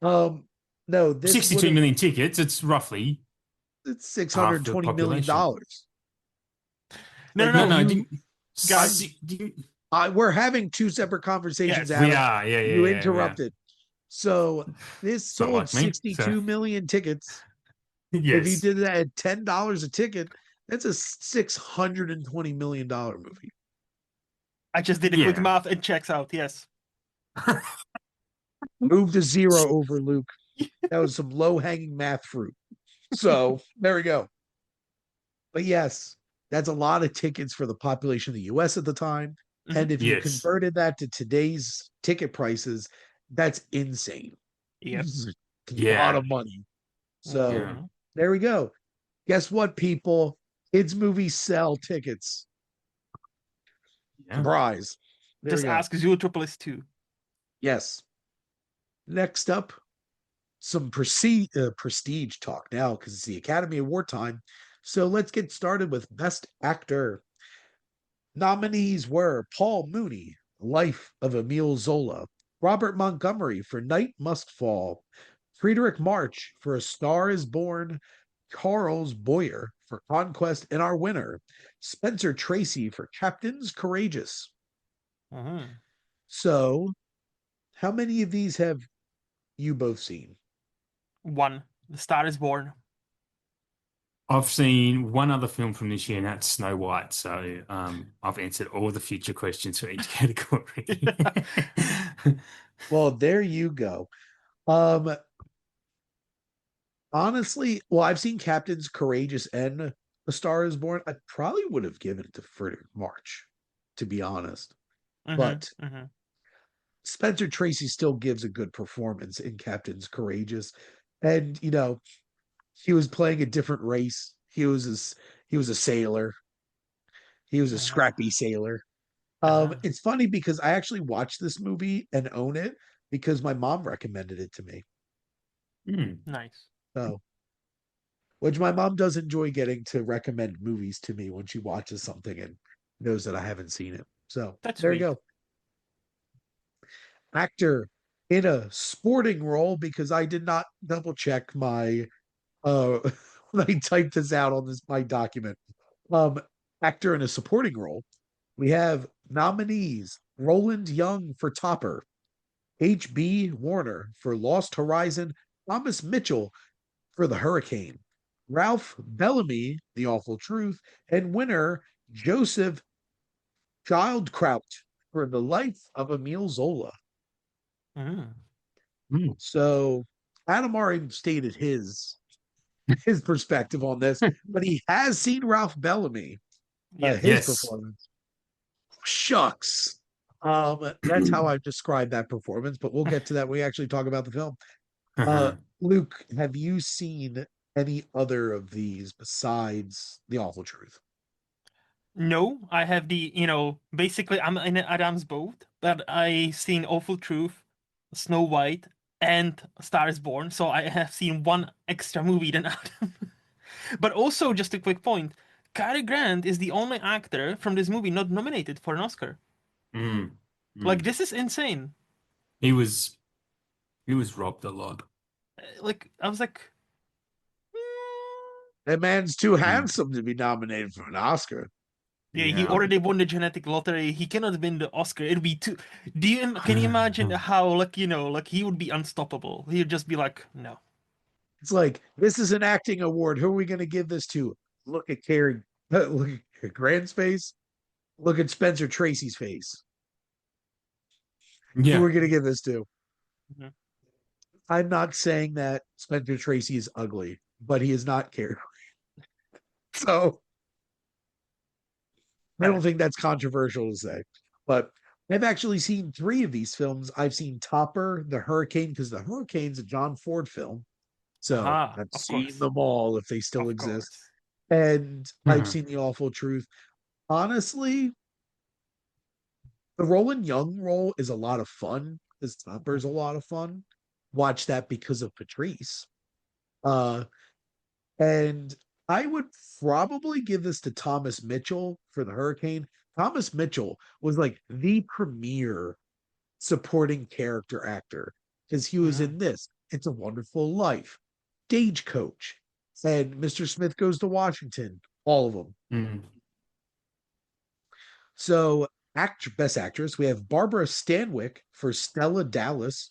Um, no, this would 62 have million tickets, it's roughly it's six hundred half the twenty million population. dollars. No, no, Like No, if no, no, you, guys. we're having two separate conversations, yes, we Adam. are. Yeah, yeah, You yeah, we are. interrupted. So this It's not sold like me. So 62 million tickets. If you yes. did that at $10 a ticket, that's a $620 million movie. I just did a quick Yeah. math. It checks out. Yes. Move the zero over, Luke. That was some low hanging math fruit. So there we go. But yes, that's a lot of tickets for the population of the US at the time. Mm-hmm. And if you Yes. converted that to today's ticket prices, that's insane. Yep. It's a lot Yeah. of money. So Yeah. Mm-hmm. there we go. Guess what, people? Kids' movies sell tickets. Yeah. Surprise. There we Just go. ask Zootropolis 2. Yes. Next up, some prestige talk now because it's the Academy Award time. So let's get started with Best Actor. Nominees were Paul Mooney, Life of Emile Zola, Robert Montgomery for Night Must Fall, Friedrich March for A Star is Born, Charles Boyer for Conquest and Our Winner, Spencer Tracy for Captains Courageous. Mm-hmm. So, how many of these have you both seen? One. The Star is Born. I've seen one other film from this year, and that's Snow White. So I've answered all the future questions for each category. Well, there you go. Um, honestly, well, I've seen Captains Courageous and A Star is Born. I probably would have given it to Friedrich March, to be honest. But Mm-hmm. Mm-hmm. Spencer Tracy still gives a good performance in Captains Courageous. And, he was playing a different race. He was a sailor. He was a scrappy sailor. Uh-huh. It's funny because I actually watched this movie and own it because my mom recommended it to me. Hmm. Nice. So, which my mom does enjoy getting to recommend movies to me when she watches something and knows that I haven't seen it. So That's there you sweet. go. Actor in a sporting role because I did not double check my when I typed this out on this my document. Um, Actor in a supporting role. We have nominees Roland Young for Topper, H.B. Warner for Lost Horizon, Thomas Mitchell for The Hurricane, Ralph Bellamy, The Awful Truth, and winner Joseph Childkraut for The Life of Emile Zola. Mm-hmm. Hmm. So Adam already stated his perspective on this, but he has seen Ralph Bellamy, Yes. his Yes. performance. Shucks. That's how I describe that performance, but we'll get to that when we actually talk about the film. Luke, have you seen any other of these besides The Awful Truth? No, I have basically I'm in Adam's boat, but I seen Awful Truth, Snow White, and Star is Born, so I have seen one extra movie than Adam. But also, just a quick point, Cary Grant is the only actor from this movie not nominated for an Oscar. Mm. Like, Mm. this is insane. He was he was robbed a lot. Like, I was like, That man's too Mm. handsome to be nominated for an Oscar. yeah, he Yeah. already won the genetic lottery. He cannot win the Oscar. It'd be too. Can you imagine how, like he would be unstoppable? He'd just be like, no. It's like this is an acting award. Who are we going to give this to? Look at Cary. Look at Grant's face. Look at Spencer Tracy's face. Who are Yeah. we going to give this to? Mhm. I'm not saying that Spencer Tracy is ugly, but he is not Cary Grant. So I don't Fair. think that's controversial to say. But I've actually seen three of these films. I've seen Topper, The Hurricane, because The Hurricane's a John Ford film. So Aha, I've of seen course. them all if they still Of exist. course. And I've Mhm. seen The Awful Truth. Honestly, the Roland Young role is a lot of fun. This Topper's a lot of fun. Watch that because of Patrice. Uh, and I would probably give this to Thomas Mitchell for The Hurricane. Thomas Mitchell was like the premier supporting character actor because he was Mm. in this. It's a Wonderful Life, Stagecoach, and Mr. Smith Goes to Washington. All of them. Mm. So, best actress, we have Barbara Stanwyck for Stella Dallas,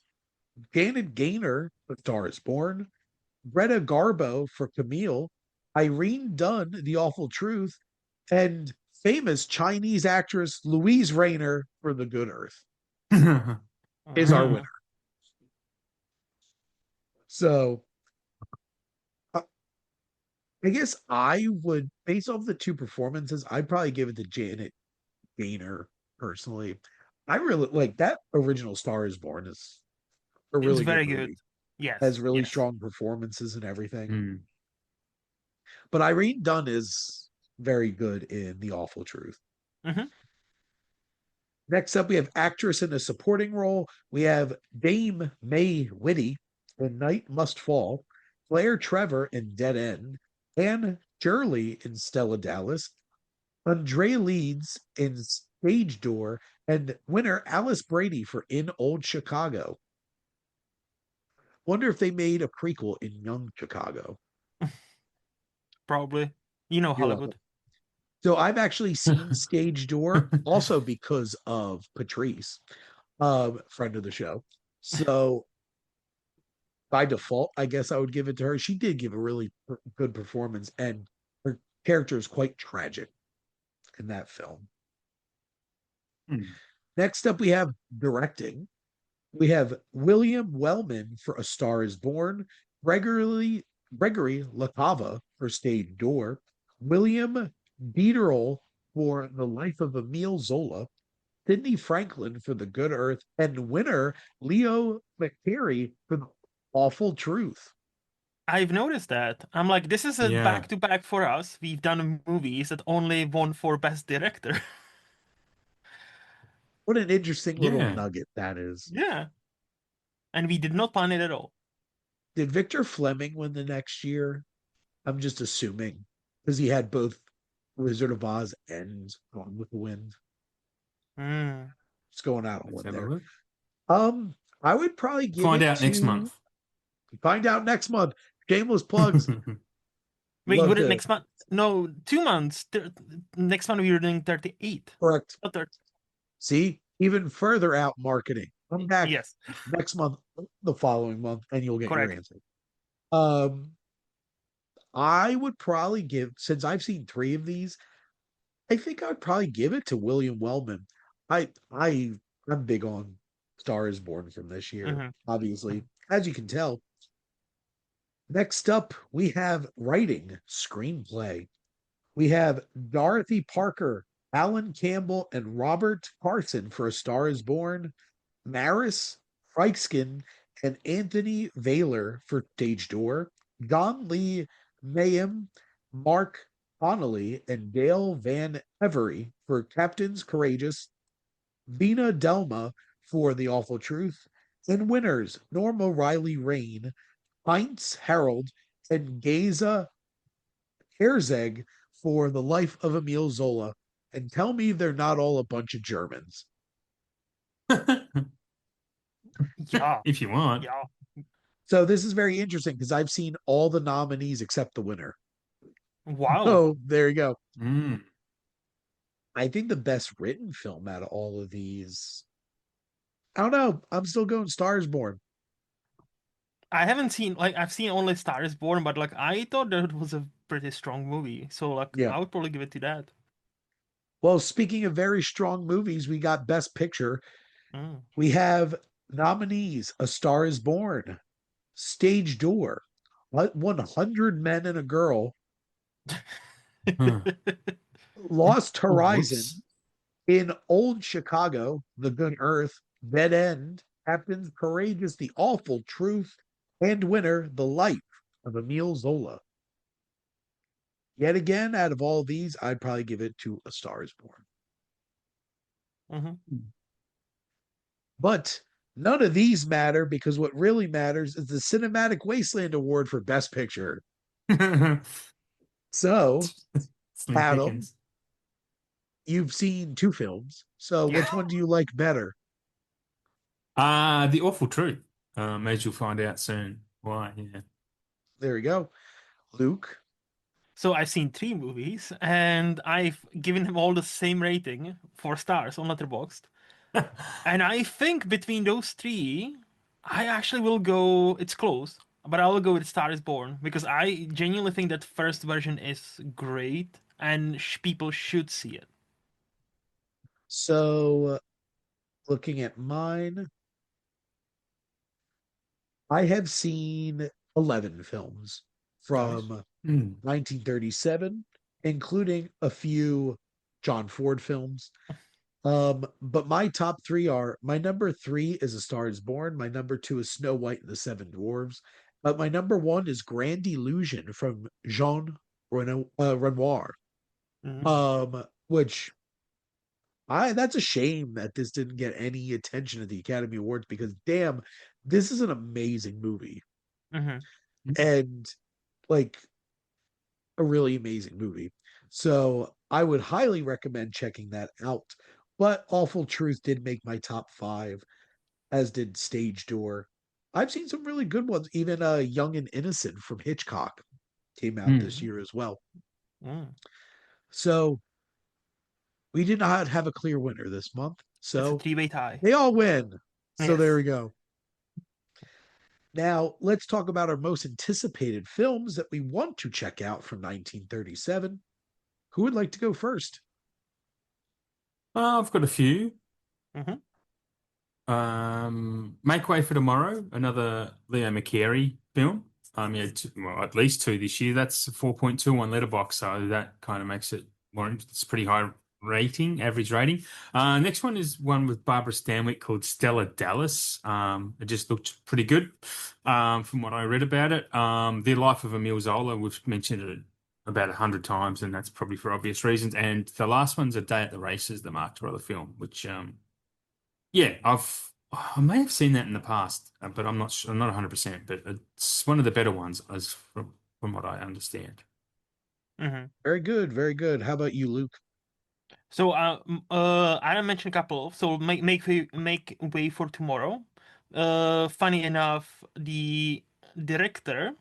Janet Gaynor for Star is Born, Greta Garbo for Camille, Irene Dunn, The Awful Truth, and famous Chinese actress Louise Rayner for The Good Earth is our winner. Mm. So uh, I guess I would, based off the two performances, I'd probably give it to Janet Gaynor personally. I really like that original Star is Born is a It was really good very good. movie. Has Yes, really yes. strong performances and everything. Mm. But Irene Dunn is very good in The Awful Truth. Hmm. Next up, we have actress in a supporting role. We have Dame May Whitty in Night Must Fall, Claire Trevor in Dead End, Anne Shirley in Stella Dallas, Andrea Leeds in Stage Door, and winner Alice Brady for In Old Chicago. Wonder if they made a prequel in Young Chicago. Probably. You know You're welcome. Hollywood. So I've actually seen Stage Door also because of Patrice, friend of the show. So by default, I guess I would give it to her. She did give a really good performance, and her character is quite tragic in that film. Mm. Next up, we have directing. We have William Wellman for A Star is Born, Gregory LaCava for Stage Door, William Dieterle for The Life of Emile Zola, Sidney Franklin for The Good Earth, and winner Leo McCarey for The Awful Truth. I've noticed that. I'm like, this is a Yeah. back-to-back for us. We've done movies that only won for Best Director. What an interesting little Yeah. nugget that is. Yeah. And we did not plan it at all. Did Victor Fleming win the next year? I'm just assuming because he had both Wizard of Oz and Gone with the Wind. Mm. It's going out on Let's one have a there. look. I would probably give Find it out next to month. find out next month. Shameless plugs. Wait, Love would it to next month? No, 2 months. Next month we were doing 38. correct. Not 30. See, even further out marketing. Come back Yes, next month, the following month, and you'll get your correct. answer. Um, I would probably give, since I've seen three of these, I think I'd probably give it to William Wellman. I I I'm big on Star is Born from this year, Hmm. obviously, as you can tell. Next up, we have writing screenplay. We have Dorothy Parker, Alan Campbell, and Robert Carson for A Star is Born, Maris Freikskin and Anthony Vaylor for Stage Door, John Lee Mayhem, Mark Connolly, and Dale Van Every for Captains Courageous, Vina Delma for The Awful Truth, and winners Norma Riley Rain, Heinz Harold, and Geza Herzeg for The Life of Emile Zola. And tell me they're not all a bunch of Germans. Yeah, If you want. yeah. So this is very interesting because I've seen all the nominees except the winner. Wow. Oh, there you go. Mm. I think the best written film out of all of these. I don't know. I'm still going Stars Born. I haven't seen like I've seen only Star is Born, but like I thought that it was a pretty strong movie. So like Yeah. I would probably give it to that. Well, speaking of very strong movies, we got Best Picture. Mm. We have nominees: A Star is Born, Stage Door, 100 Men and a Girl, Huh. Lost Oh, Horizon, whoops. In Old Chicago, The Good Earth, Dead End, Captain Courageous, The Awful Truth, and winner, The Life of Emile Zola. Yet again, out of all these, I'd probably give it to A Star is Born. Mhm. But none of these matter because what really matters is the Cinematic Wasteland Award for Best Picture. So, Slim Adam, pickings. you've seen two films. So, Yeah. which one do you like better? The awful truth. As you'll find out soon. Why? Yeah. There we go. Luke. So I've seen three movies, and I've given them all the same rating, 4 stars on Letterboxd. And I think between those three, I actually will go. It's close, but I will go with Star is Born because I genuinely think that first version is great, and people should see it. So, looking at mine, I have seen 11 films Nice. from Mm. 1937, including a few John Ford films. But my top three are my number three is A Star is Born, my number two is Snow White and the Seven Dwarves, but my number one is Grand Illusion from Renoir. Mm, Which I that's a shame that this didn't get any attention at the Academy Awards because damn, this is an amazing movie. mm-hmm. And like a really amazing movie. So I would highly recommend checking that out. But Awful Truth did make my top five, as did Stage Door. I've seen some really good ones. Even Young and Innocent from Hitchcock came out this Mm. year as well. Mm. So we did not have a clear winner this month. It's a So three-way tie. they all win. So there Yes. we go. Now, let's talk about our most anticipated films that we want to check out from 1937. Who would like to go first? I've got a few. Mm-hmm. Make Way for Tomorrow, another Leo McCarey film. Yeah, well, at least two this year. That's 4.2 on Letterboxd, so that kind of makes it more. It's pretty high rating, average rating. Next one is one with Barbara Stanwyck called Stella Dallas. It just looked pretty good, from what I read about it. The Life of Emile Zola, we've mentioned it about 100 times, and that's probably for obvious reasons. And the last one's A Day at the Races, the Mark Tyrell film, which yeah, I may have seen that in the past, but I'm not sure, I'm not 100%, but it's one of the better ones as from what I understand. Mm-hmm. Very good, very good. How about you, Luke? So, I mentioned a couple. So, make way for tomorrow. Funny enough, the director,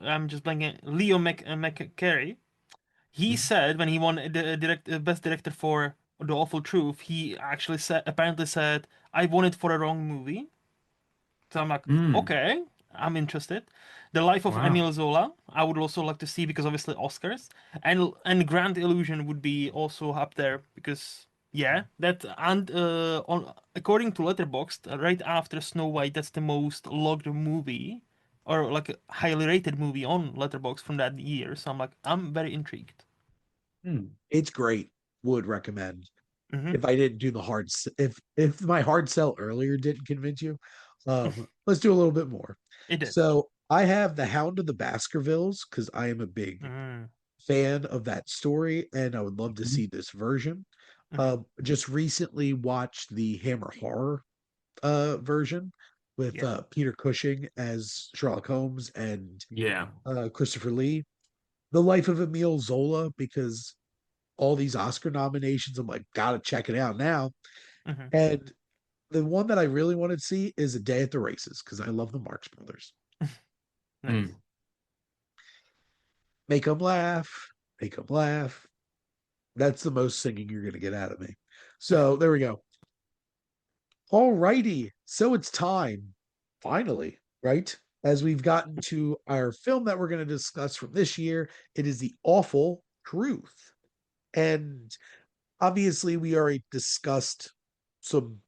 I'm just blanking, McCary. He Mhm. said when he won the best director for The Awful Truth, he actually apparently said, "I won it for a wrong movie." So I'm like, Mm, okay, I'm interested. The Life of wow. Emile Zola, I would also like to see because obviously Oscars, and Grand Illusion would be also up there because yeah, that and on according to Letterboxd, right after Snow White, that's the most logged movie or like a highly rated movie on Letterboxd from that year. So I'm like, I'm very intrigued. It's great. Would recommend. Hmm. If I didn't do the if my hard sell earlier didn't convince you, let's do a little bit more. It did. So I have The Hound of the Baskervilles because I am a big Mm-hmm. fan of that story and I would love to Mhm. see this version. Mm-hmm. Just recently watched the Hammer Horror version with Yeah. Peter Cushing as Sherlock Holmes and Yeah. Christopher Lee. The Life of Emile Zola because all these Oscar nominations, I'm like, gotta check it out now. Mm-hmm. And the one that I really wanted to see is A Day at the Races because I love the Marx Brothers. Nice. Mm. Make them laugh, make them laugh. That's the most singing you're going to get out of me. So there we go. All righty. So it's time, finally, right? As we've gotten to our film that we're going to discuss from this year, it is The Awful Truth. And obviously, we already discussed some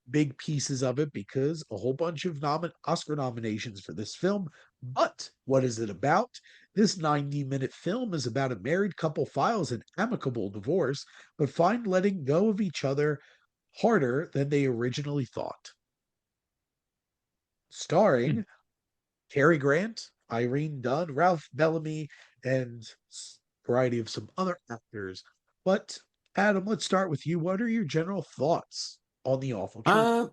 big pieces of it because a whole bunch of Oscar nominations for this film. But what is it about? This 90-minute film is about a married couple files an amicable divorce, but find letting go of each other harder than they originally thought. Hmm. Starring Cary Grant, Irene Dunn, Ralph Bellamy, and a variety of some other actors. But Adam, let's start with you. What are your general thoughts on the awful truth? Uh,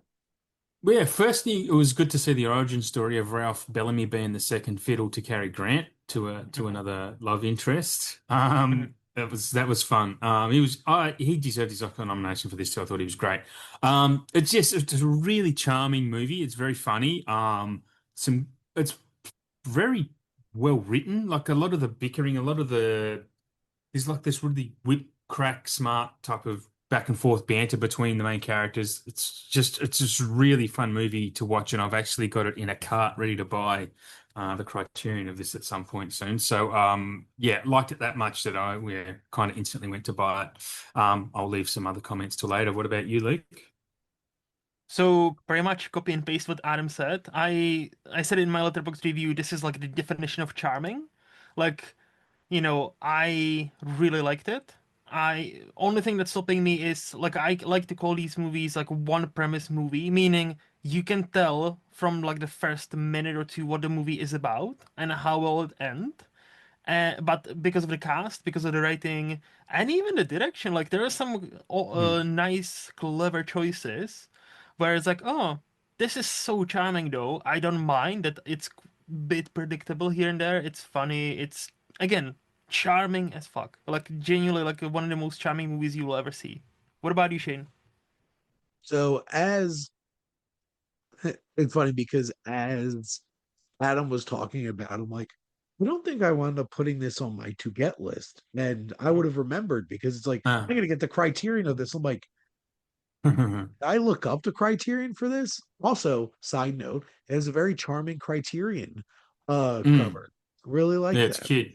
well, yeah, firstly, it was good to see the origin story of Ralph Bellamy being the second fiddle to Cary Grant to Mhm. another love interest. Mhm. That was fun. He deserved his Oscar nomination for this too. I thought he was great. It's a really charming movie. It's very funny. It's very well written. Like a lot of the bickering, a lot of the there's like this really whip crack smart type of back and forth banter between the main characters. It's just a really fun movie to watch, and I've actually got it in a cart ready to buy the Criterion of this at some point soon. So yeah, liked it that much that I kind of instantly went to buy it. I'll leave some other comments till later. What about you, Luke? So pretty much copy and paste what Adam said. I said in my letterbox review, this is like the definition of charming. Like, I really liked it. I only thing that's stopping me is like I like to call these movies like one premise movie, meaning you can tell from like the first minute or two what the movie is about and how will it end. But because of the cast, because of the writing, and even the direction, like there are some Hmm. nice, clever choices where it's like, oh, this is so charming though. I don't mind that it's a bit predictable here and there. It's funny. It's again charming as fuck. Like genuinely, like one of the most charming movies you will ever see. What about you, Shane? So, as it's funny because as Adam was talking about, I'm like, I don't think I wound up putting this on my to get list. And I would have remembered because it's like, Ah. I'm going to get the criterion of this. I'm like, I look up the criterion for this. Also, side note, it has a very charming criterion Mm. cover. Really Yeah, like it's that. cute.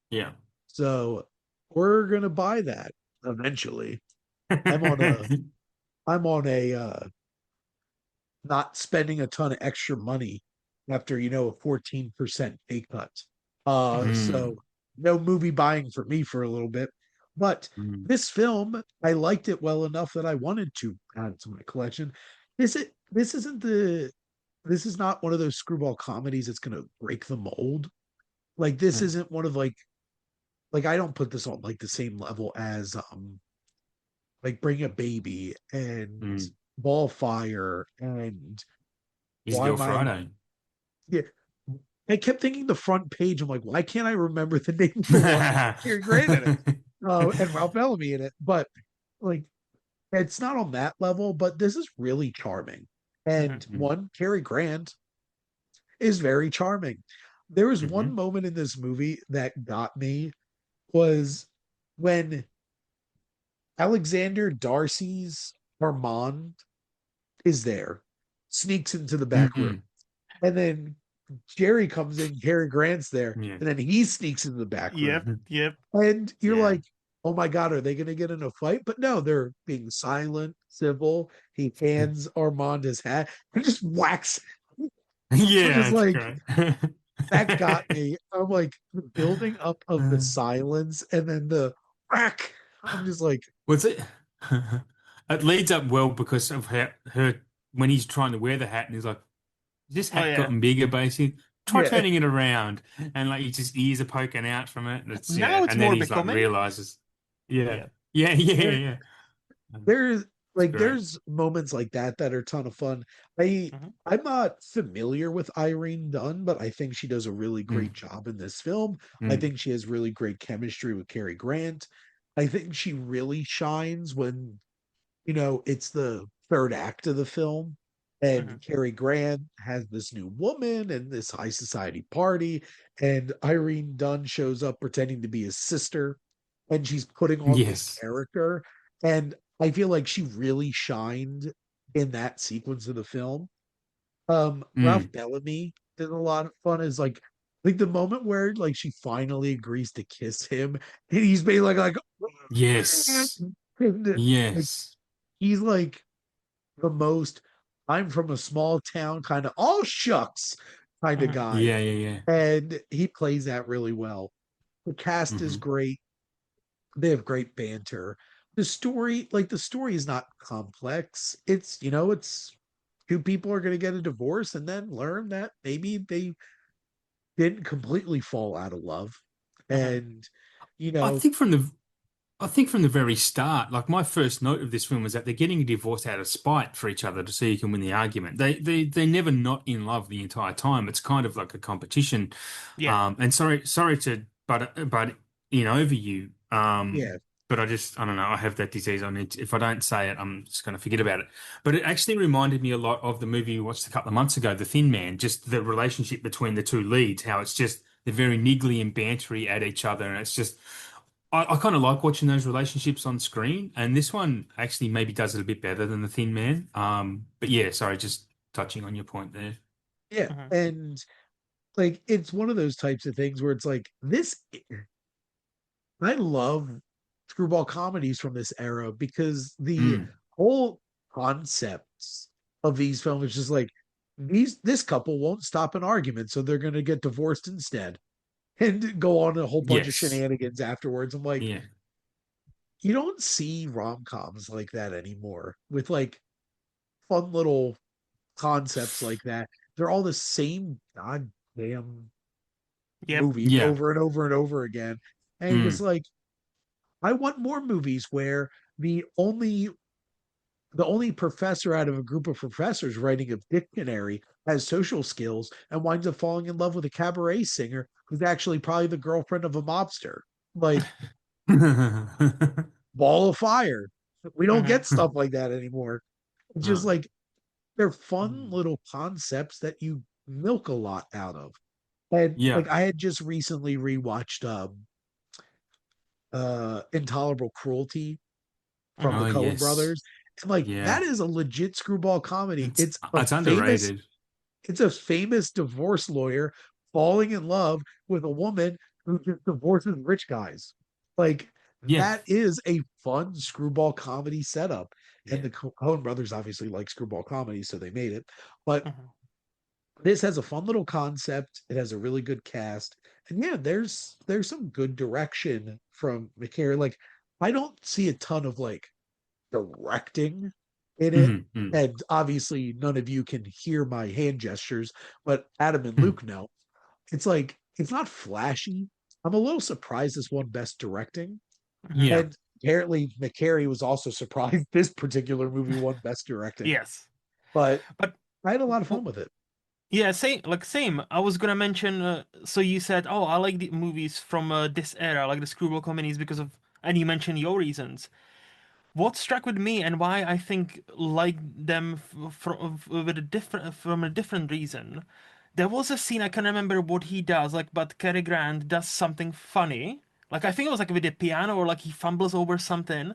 Yeah. So we're gonna buy that eventually. I'm on a I'm on a not spending a ton of extra money after a 14% pay cut. So Mm. no movie buying for me for a little bit. But Mm. this film, I liked it well enough that I wanted to add it to my collection. This is not one of those screwball comedies that's gonna break the mold. Like this Mm. isn't one of like I don't put this on like the same level as like Bring a Baby and Mm. Ball Fire and His why Girl am I Friday. yeah. I kept thinking the front page. I'm like, why can't I remember the name of the one with Cary Grant in it? And Ralph Bellamy in it. But like it's not on that level, but this is really charming. Mhm. And Mm. one, Cary Grant is very charming. There was one Mhm. moment in this movie that got me was when Alexander Darcy's Armand is there, sneaks into the back room. Mm. And then Jerry comes in, Cary Grant's there, Yeah. and then he sneaks into the back room. Yep, yep. And you're Yeah. like, oh my God, are they going to get in a fight? But no, they're being silent, civil. He hands Armand his hat and just whacks. I'm Yeah, just it's like, great. that got me. I'm like, the building up of the silence and then the whack. I'm just like, Was it? It leads up well because of her when he's trying to wear the hat and he's like, "Has this Oh hat yeah. gotten bigger, basically? Try yeah. turning it around." And like his just ears are poking out from it. And it's Now it's and then more he's like becoming. realizes. Yeah. Yeah. Yeah, yeah, There, yeah. there's It's like great. there's moments like that are a ton of fun. I Mhm. I'm not familiar with Irene Dunn, but I think she does a really great Mm, job in this film. I mm, think she has really great chemistry with Cary Grant. I think she really shines when it's the third act of the film Mhm. and Cary Grant has this new woman and this high society party and Irene Dunn shows up pretending to be his sister and she's putting on this yes. character and I feel like she really shined in that sequence of the film. Ralph Mm, Bellamy did a lot of fun is like the moment where like she finally agrees to kiss him and he's being like yes. and, like Yes. he's like the most I'm from a small town kind of all shucks kind of Hmm. guy. Yeah, yeah, And he plays that really well. The cast is yeah. great. They have great banter. The story is not complex. It's two people are going to get a divorce and then learn that maybe they didn't completely fall out of love. Hmm. And, you I know, think from the I think from the very start, like my first note of this film was that they're getting a divorce out of spite for each other to see who can win the argument. They're never not in love the entire time. It's kind of like a competition. Yeah. And sorry to but in over you. yeah, But I don't know. I have that disease. If I don't say it, I'm just going to forget about it. But it actually reminded me a lot of the movie we watched a couple of months ago, The Thin Man. Just the relationship between the two leads, how it's just they're very niggly and bantery at each other, and it's just. I kind of like watching those relationships on screen, and this one actually maybe does it a bit better than The Thin Man. But yeah, sorry, just touching on your point there. yeah. Hmm. And like it's one of those types of things where it's like this I love screwball comedies from this era because the Mm. whole concepts of these films is just like this couple won't stop an argument, so they're gonna get divorced instead and go on a whole bunch of Yes. shenanigans afterwards. I'm like, Yeah. you don't see rom-coms like that anymore with like fun little concepts like that. They're all the same goddamn Yep. movie Yeah. over and over and over again. And you're just Mm. like, I want more movies where the only the only professor out of a group of professors writing a dictionary has social skills and winds up falling in love with a cabaret singer who's actually probably the girlfriend of a mobster. Like Ball of Fire. We don't Hmm. get stuff like that anymore. It's just No. like they're fun Mm. little concepts that you milk a lot out of. And Yeah. like I had just recently rewatched Intolerable Cruelty from the Oh Hmm. Coen yes. brothers. And like that Yeah. is a legit screwball comedy. It's underrated. It's a famous divorce lawyer falling in love with a woman who just divorces rich guys. Like Yeah. that is a fun screwball comedy setup. And Yeah. the Coen brothers obviously like screwball comedy, so they made it. But Hmm. this has a fun little concept. It has a really good cast. And yeah, there's some good direction from McCary. Like I don't see a ton of like directing in it. Mm. And obviously, none of you can hear my hand gestures, but Adam and Mm. Luke know. It's like, it's not flashy. I'm a little surprised this won Best Directing. Hmm. Yeah. And apparently, McCary was also surprised this particular movie won Best Directing. Yes. But But I had a lot of fun w- with it. yeah, same. Like same. I was gonna mention. So you said, "Oh, I like the movies from this era, like the screwball comedies, because of," and you mentioned your reasons. What struck with me and why I think like them with a different from a different reason. There was a scene I can't remember what he does, like, but Cary Grant does something funny. Like I think it was like with the piano or like he fumbles over something,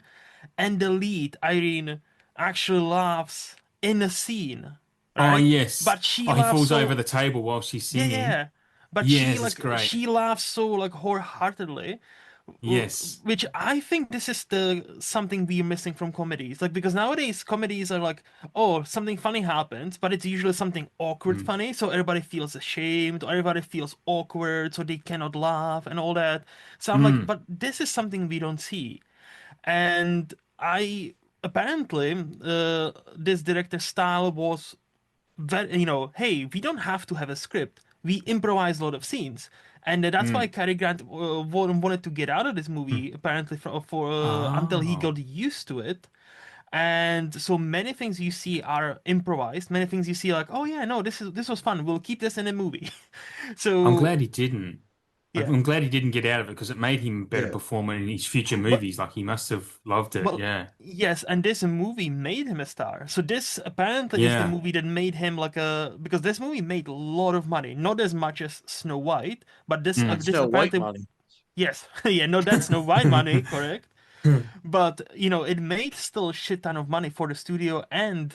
and the lead Irene actually laughs in the scene, Oh right? yes. But she Oh, he laughs falls over so the table while she's yeah, singing. yeah. But Yes, it's great. she laughs so like wholeheartedly, Yes. which I think this is the something we're missing from comedies. Like because nowadays comedies are like, oh, something funny happens, but it's usually something awkward Mm. funny, so everybody feels ashamed, or everybody feels awkward, so they cannot laugh and all that. So I'm like, Mm. but this is something we don't see. And I apparently this director's style was very, hey, we don't have to have a script. We improvise a lot of scenes, and that's why Mm. Cary Grant wanted to get out of this movie apparently for until he Oh. got used to it. And so many things you see are improvised. Many things you see like, oh yeah, no, this was fun. We'll keep this in a movie. I'm So glad he didn't. yeah, I'm glad he didn't get out of it because it made him a better Yeah. performer in his future but movies. Like he must have loved it. well, Yeah. yes, and this movie made him a star. So this apparently is the Yeah. movie that made him like a because this movie made a lot of money, not as much as Snow White, but Not this Snow White apparently money. yes, yeah, no, that's Snow White money, correct? But it made still a shit ton of money for the studio and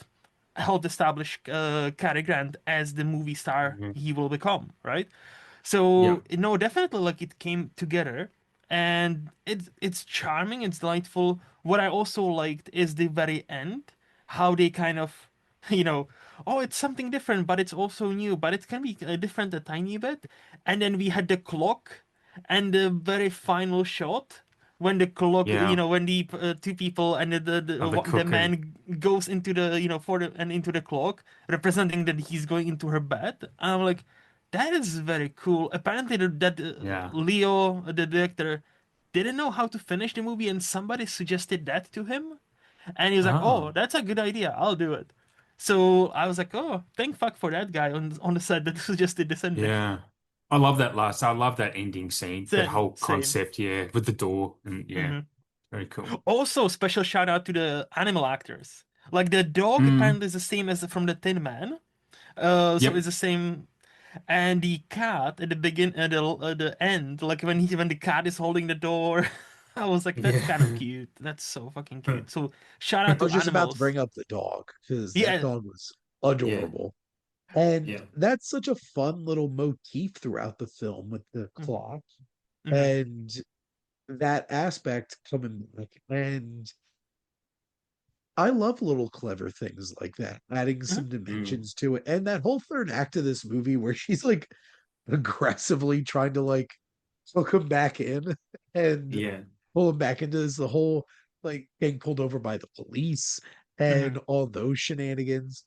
helped establish Cary Grant as the movie star Mhm. he will become, right? Yeah. So no, definitely like it came together, and it's charming, it's delightful. What I also liked is the very end. how they kind of, you know, oh, it's something different, but it's also new, but it can be different a tiny bit. And then we had the clock and the very final shot when the clock, Yeah. when the two people and Of the the cooking. man goes into the, for the and into the clock, representing that he's going into her bed. And I'm like, that is very cool. Apparently, that Yeah. Leo, the director, didn't know how to finish the movie, and somebody suggested that to him, and he was like, "Oh, Oh. that's a good idea. I'll do it." So I was like, "Oh, thank fuck for that guy on the set that suggested this ending." Yeah. I love that ending scene, that Same, whole same. concept, yeah, with the door. And yeah, Hmm. very cool. Also, special shout out to the animal actors. Like the dog Mm. apparently is the same as from the Tin Man. So Yep. it's the same. And the cat at the the end, like when the cat is holding the door, I was like, that's kind of Yeah. cute. That's so fucking cute. So shout out I to was just about to animals. bring up the dog because that Yeah. dog was Yeah. adorable. And Yeah. that's such a fun little motif throughout the film with the Hmm. clock Hmm. and that aspect coming back. And I love little clever things like that, adding Hmm. some Mm. dimensions to it. And that whole third act of this movie where she's like aggressively trying to like hook him back in and Yeah. pull him back into this, the whole like getting pulled over by the police and Hmm. all those shenanigans.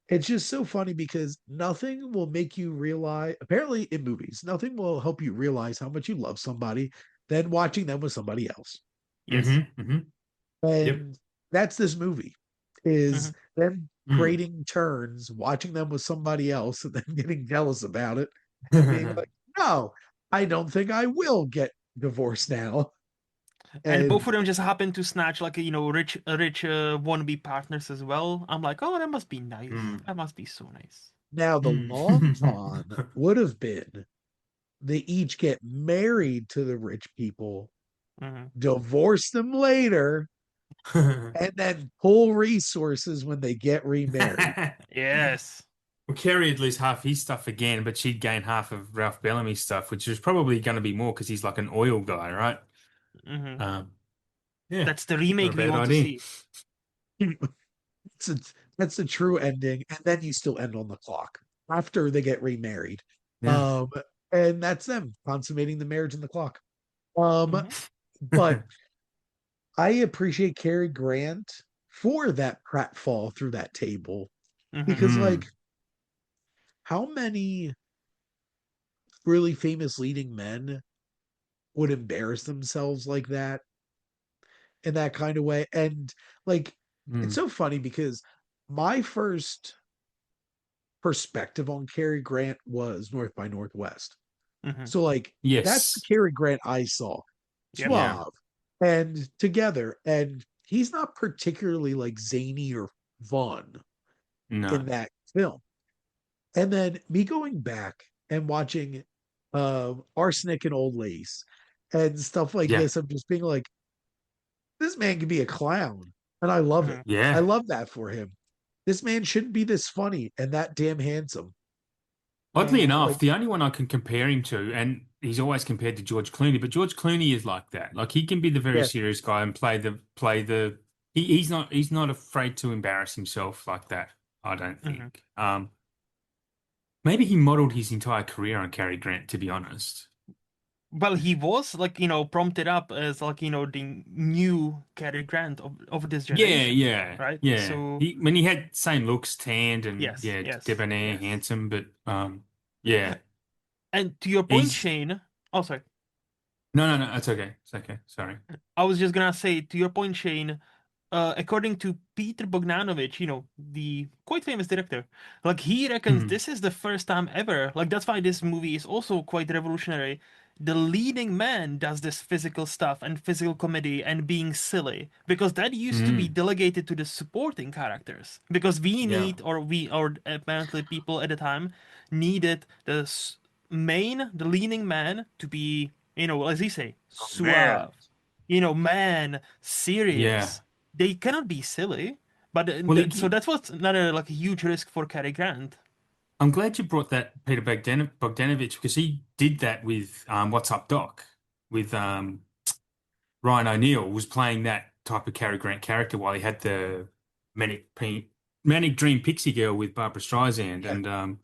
It's just so funny because nothing will make you realize, apparently in movies, nothing will help you realize how much you love somebody than watching them with somebody else. Yes. Mm-hmm. Mm-hmm. Yep. And that's this movie Hmm. is them Mm. creating turns, watching them with somebody else and then getting jealous about it and being like, no, I don't think I will get divorced now. And both And of them just happen to snatch like rich wannabe partners as well. I'm like, oh, that must be nice. Mm. That must be so nice. now the long con Mm. would have been they each get married to the rich people, Hmm. divorce them later, and then pull resources when they get remarried. Yes. Well, Kerry would lose half his stuff again, but she'd gain half of Ralph Bellamy's stuff, which is probably going to be more because he's like an oil guy, right? Hmm. Um, yeah, That's the not a remake we bad want to idea. see. It's a, that's the true ending, and then you still end on the clock after they get remarried. Yeah. Um, and that's them consummating the marriage in the clock. Um, Hmm. but I appreciate Cary Grant for that pratfall through that table Hmm. because, like, Mm. how many really famous leading men would embarrass themselves like that in that kind of way? And like, it's Mm. so funny because my first perspective on Cary Grant was North by Northwest. Hmm. So like that's the Yes. Cary Grant I saw. Yep. Yeah. Suave and together. And he's not particularly like zany or fun in No. that film. And then me going back and watching Arsenic and Old Lace and stuff like Yeah. this, I'm just being like, this man can be a clown. And I love it. Hmm. I Yeah. love that for him. This man shouldn't be this funny and that damn handsome. Oddly enough, Like, the only one I can compare him to, and he's always compared to George Clooney, but George Clooney is like that. Like he can be the very yeah, serious guy and play the he's not afraid to embarrass himself like that, I don't Hmm. think. Maybe he modeled his entire career on Cary Grant, to be honest. Well, he was like, prompted up as like, the new Cary Grant of this Yeah, generation, yeah, right? yeah. So, He had same looks, tanned and yes, yeah, yes, debonair, yes. handsome, but yeah. And to your point, He's Shane, oh, sorry. no, no, no, it's okay. It's okay. Sorry. I was just gonna say, to your point, Shane, according to Peter Bogdanovich, the quite famous director, like he reckons Hmm. this is the first time ever. Like that's why this movie is also quite revolutionary. The leading man does this physical stuff and physical comedy and being silly because that used to be Hmm. delegated to the supporting characters because we Yeah. need or apparently people at the time needed the leading man to be, as he say, oh man. suave, man, Yeah. serious. They cannot be silly. But Well, so that's what's another like a huge risk for Cary Grant. I'm glad you brought that Peter Bogdanovich because he did that with What's Up Doc with Ryan O'Neal was playing that type of Cary Grant character while he had the Manic Dream Pixie Girl with Barbara Streisand, Yeah, and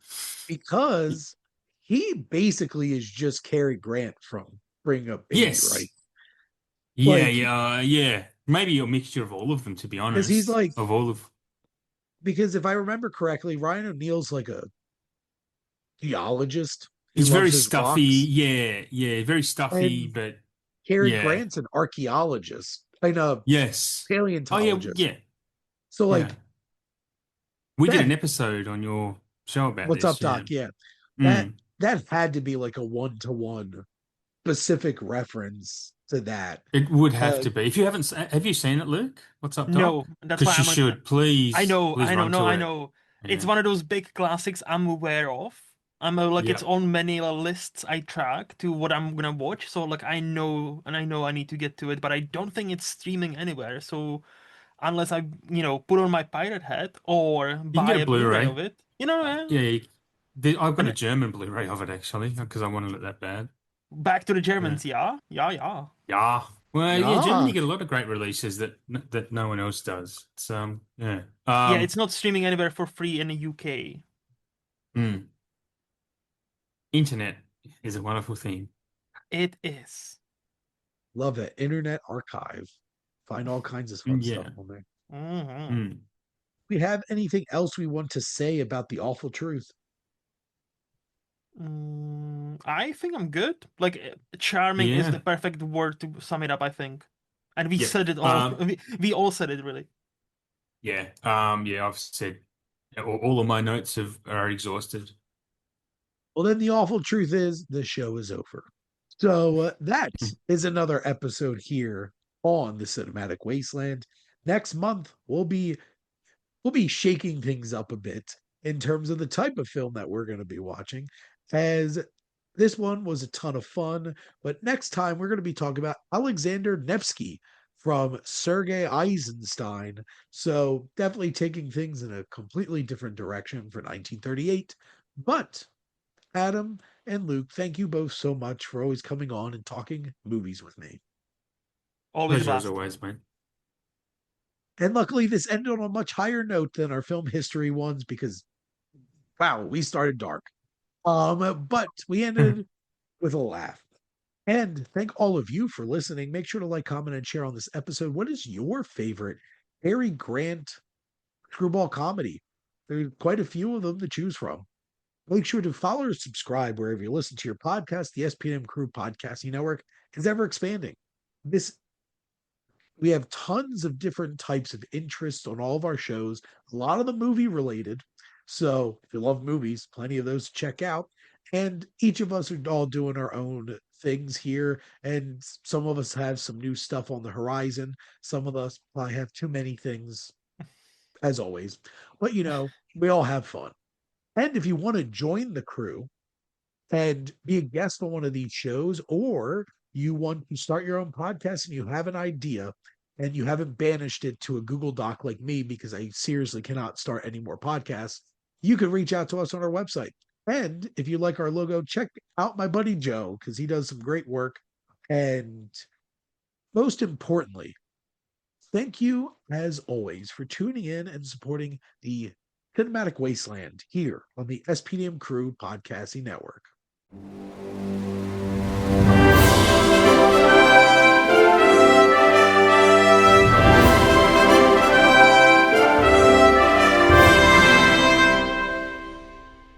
because he basically is just Cary Grant from Bring Up Baby, right? yes, yeah, Like, yeah. Maybe a mixture of all of them, to be because he's honest. like, Of all of, because if I remember correctly, Ryan O'Neal's like a geologist. He he's loves very his stuffy. rocks, Yeah, very stuffy, and but Cary yeah, Grant's an archaeologist and a yes. Oh yeah, paleontologist. yeah, So, yeah. like, We did that, an episode on your show about what's this. up, Yeah. Doc? Yeah, that Mm. that had to be like a one-to-one specific reference to that. It would have Uh, to be. If you haven't, have you seen it, Luke? What's up, Doc? No, that's why Because you I'm. should. I Please know, run no, to I it. know. It's Yeah. one of those big classics I'm aware of. I'm like it's Yep. on many lists I track to what I'm gonna watch. So like I know, and I know I need to get to it, but I don't think it's streaming anywhere. So unless I, put on my pirate hat or You can buy get a a Blu-ray Blu-ray. of it, Yeah. I've got a and German Blu-ray of it actually because I wanted it that bad. back to the Yeah. Germans, yeah, yeah, yeah. Yeah. Well, yeah. Germany yeah, get a lot of great releases that no one else does. It's yeah. Yeah, it's not streaming anywhere for free in the UK. Mm. Internet is a wonderful thing. It is. love it. Internet Archive. Find all kinds of fun stuff Yeah. on there. Hmm. Mm. We have anything else we want to say about the awful truth? I think I'm good. Like, charming is the Yeah. perfect word to sum it up, I think. And we Yeah. said it all. We all said it, really. Yeah. Yeah. I've said all of my notes are exhausted. Well, then the awful truth is the show is over. So that is another episode here on the Cinematic Wasteland. Next month we'll be shaking things up a bit in terms of the type of film that we're going to be watching, as this one was a ton of fun. But next time, we're going to be talking about Alexander Nevsky from Sergei Eisenstein. So definitely taking things in a completely different direction for 1938. But Adam and Luke, thank you both so much for always coming on and talking movies with me. Always a Pleasure as blast. always, mate. And luckily, this ended on a much higher note than our film history ones because, wow, we started dark. But we ended with a laugh. And thank all of you for listening. Make sure to like, comment, and share on this episode. What is your favorite Cary Grant screwball comedy? There's quite a few of them to choose from. Make sure to follow or subscribe wherever you listen to your podcast. The SPM Crew Podcasting Network is ever expanding. This We have tons of different types of interests on all of our shows, a lot of them movie related. So if you love movies, plenty of those to check out. And each of us are all doing our own things here. And some of us have some new stuff on the horizon. Some of us probably have too many things, as always. But we all have fun. And if you want to join the crew, and be a guest on one of these shows, or you want to start your own podcast and you have an idea and you haven't banished it to a Google Doc like me because I seriously cannot start any more podcasts, you can reach out to us on our website. And if you like our logo, check out my buddy Joe because he does some great work. And most importantly, thank you as always for tuning in and supporting the Cinematic Wasteland here on the SPDM Crew Podcasting Network.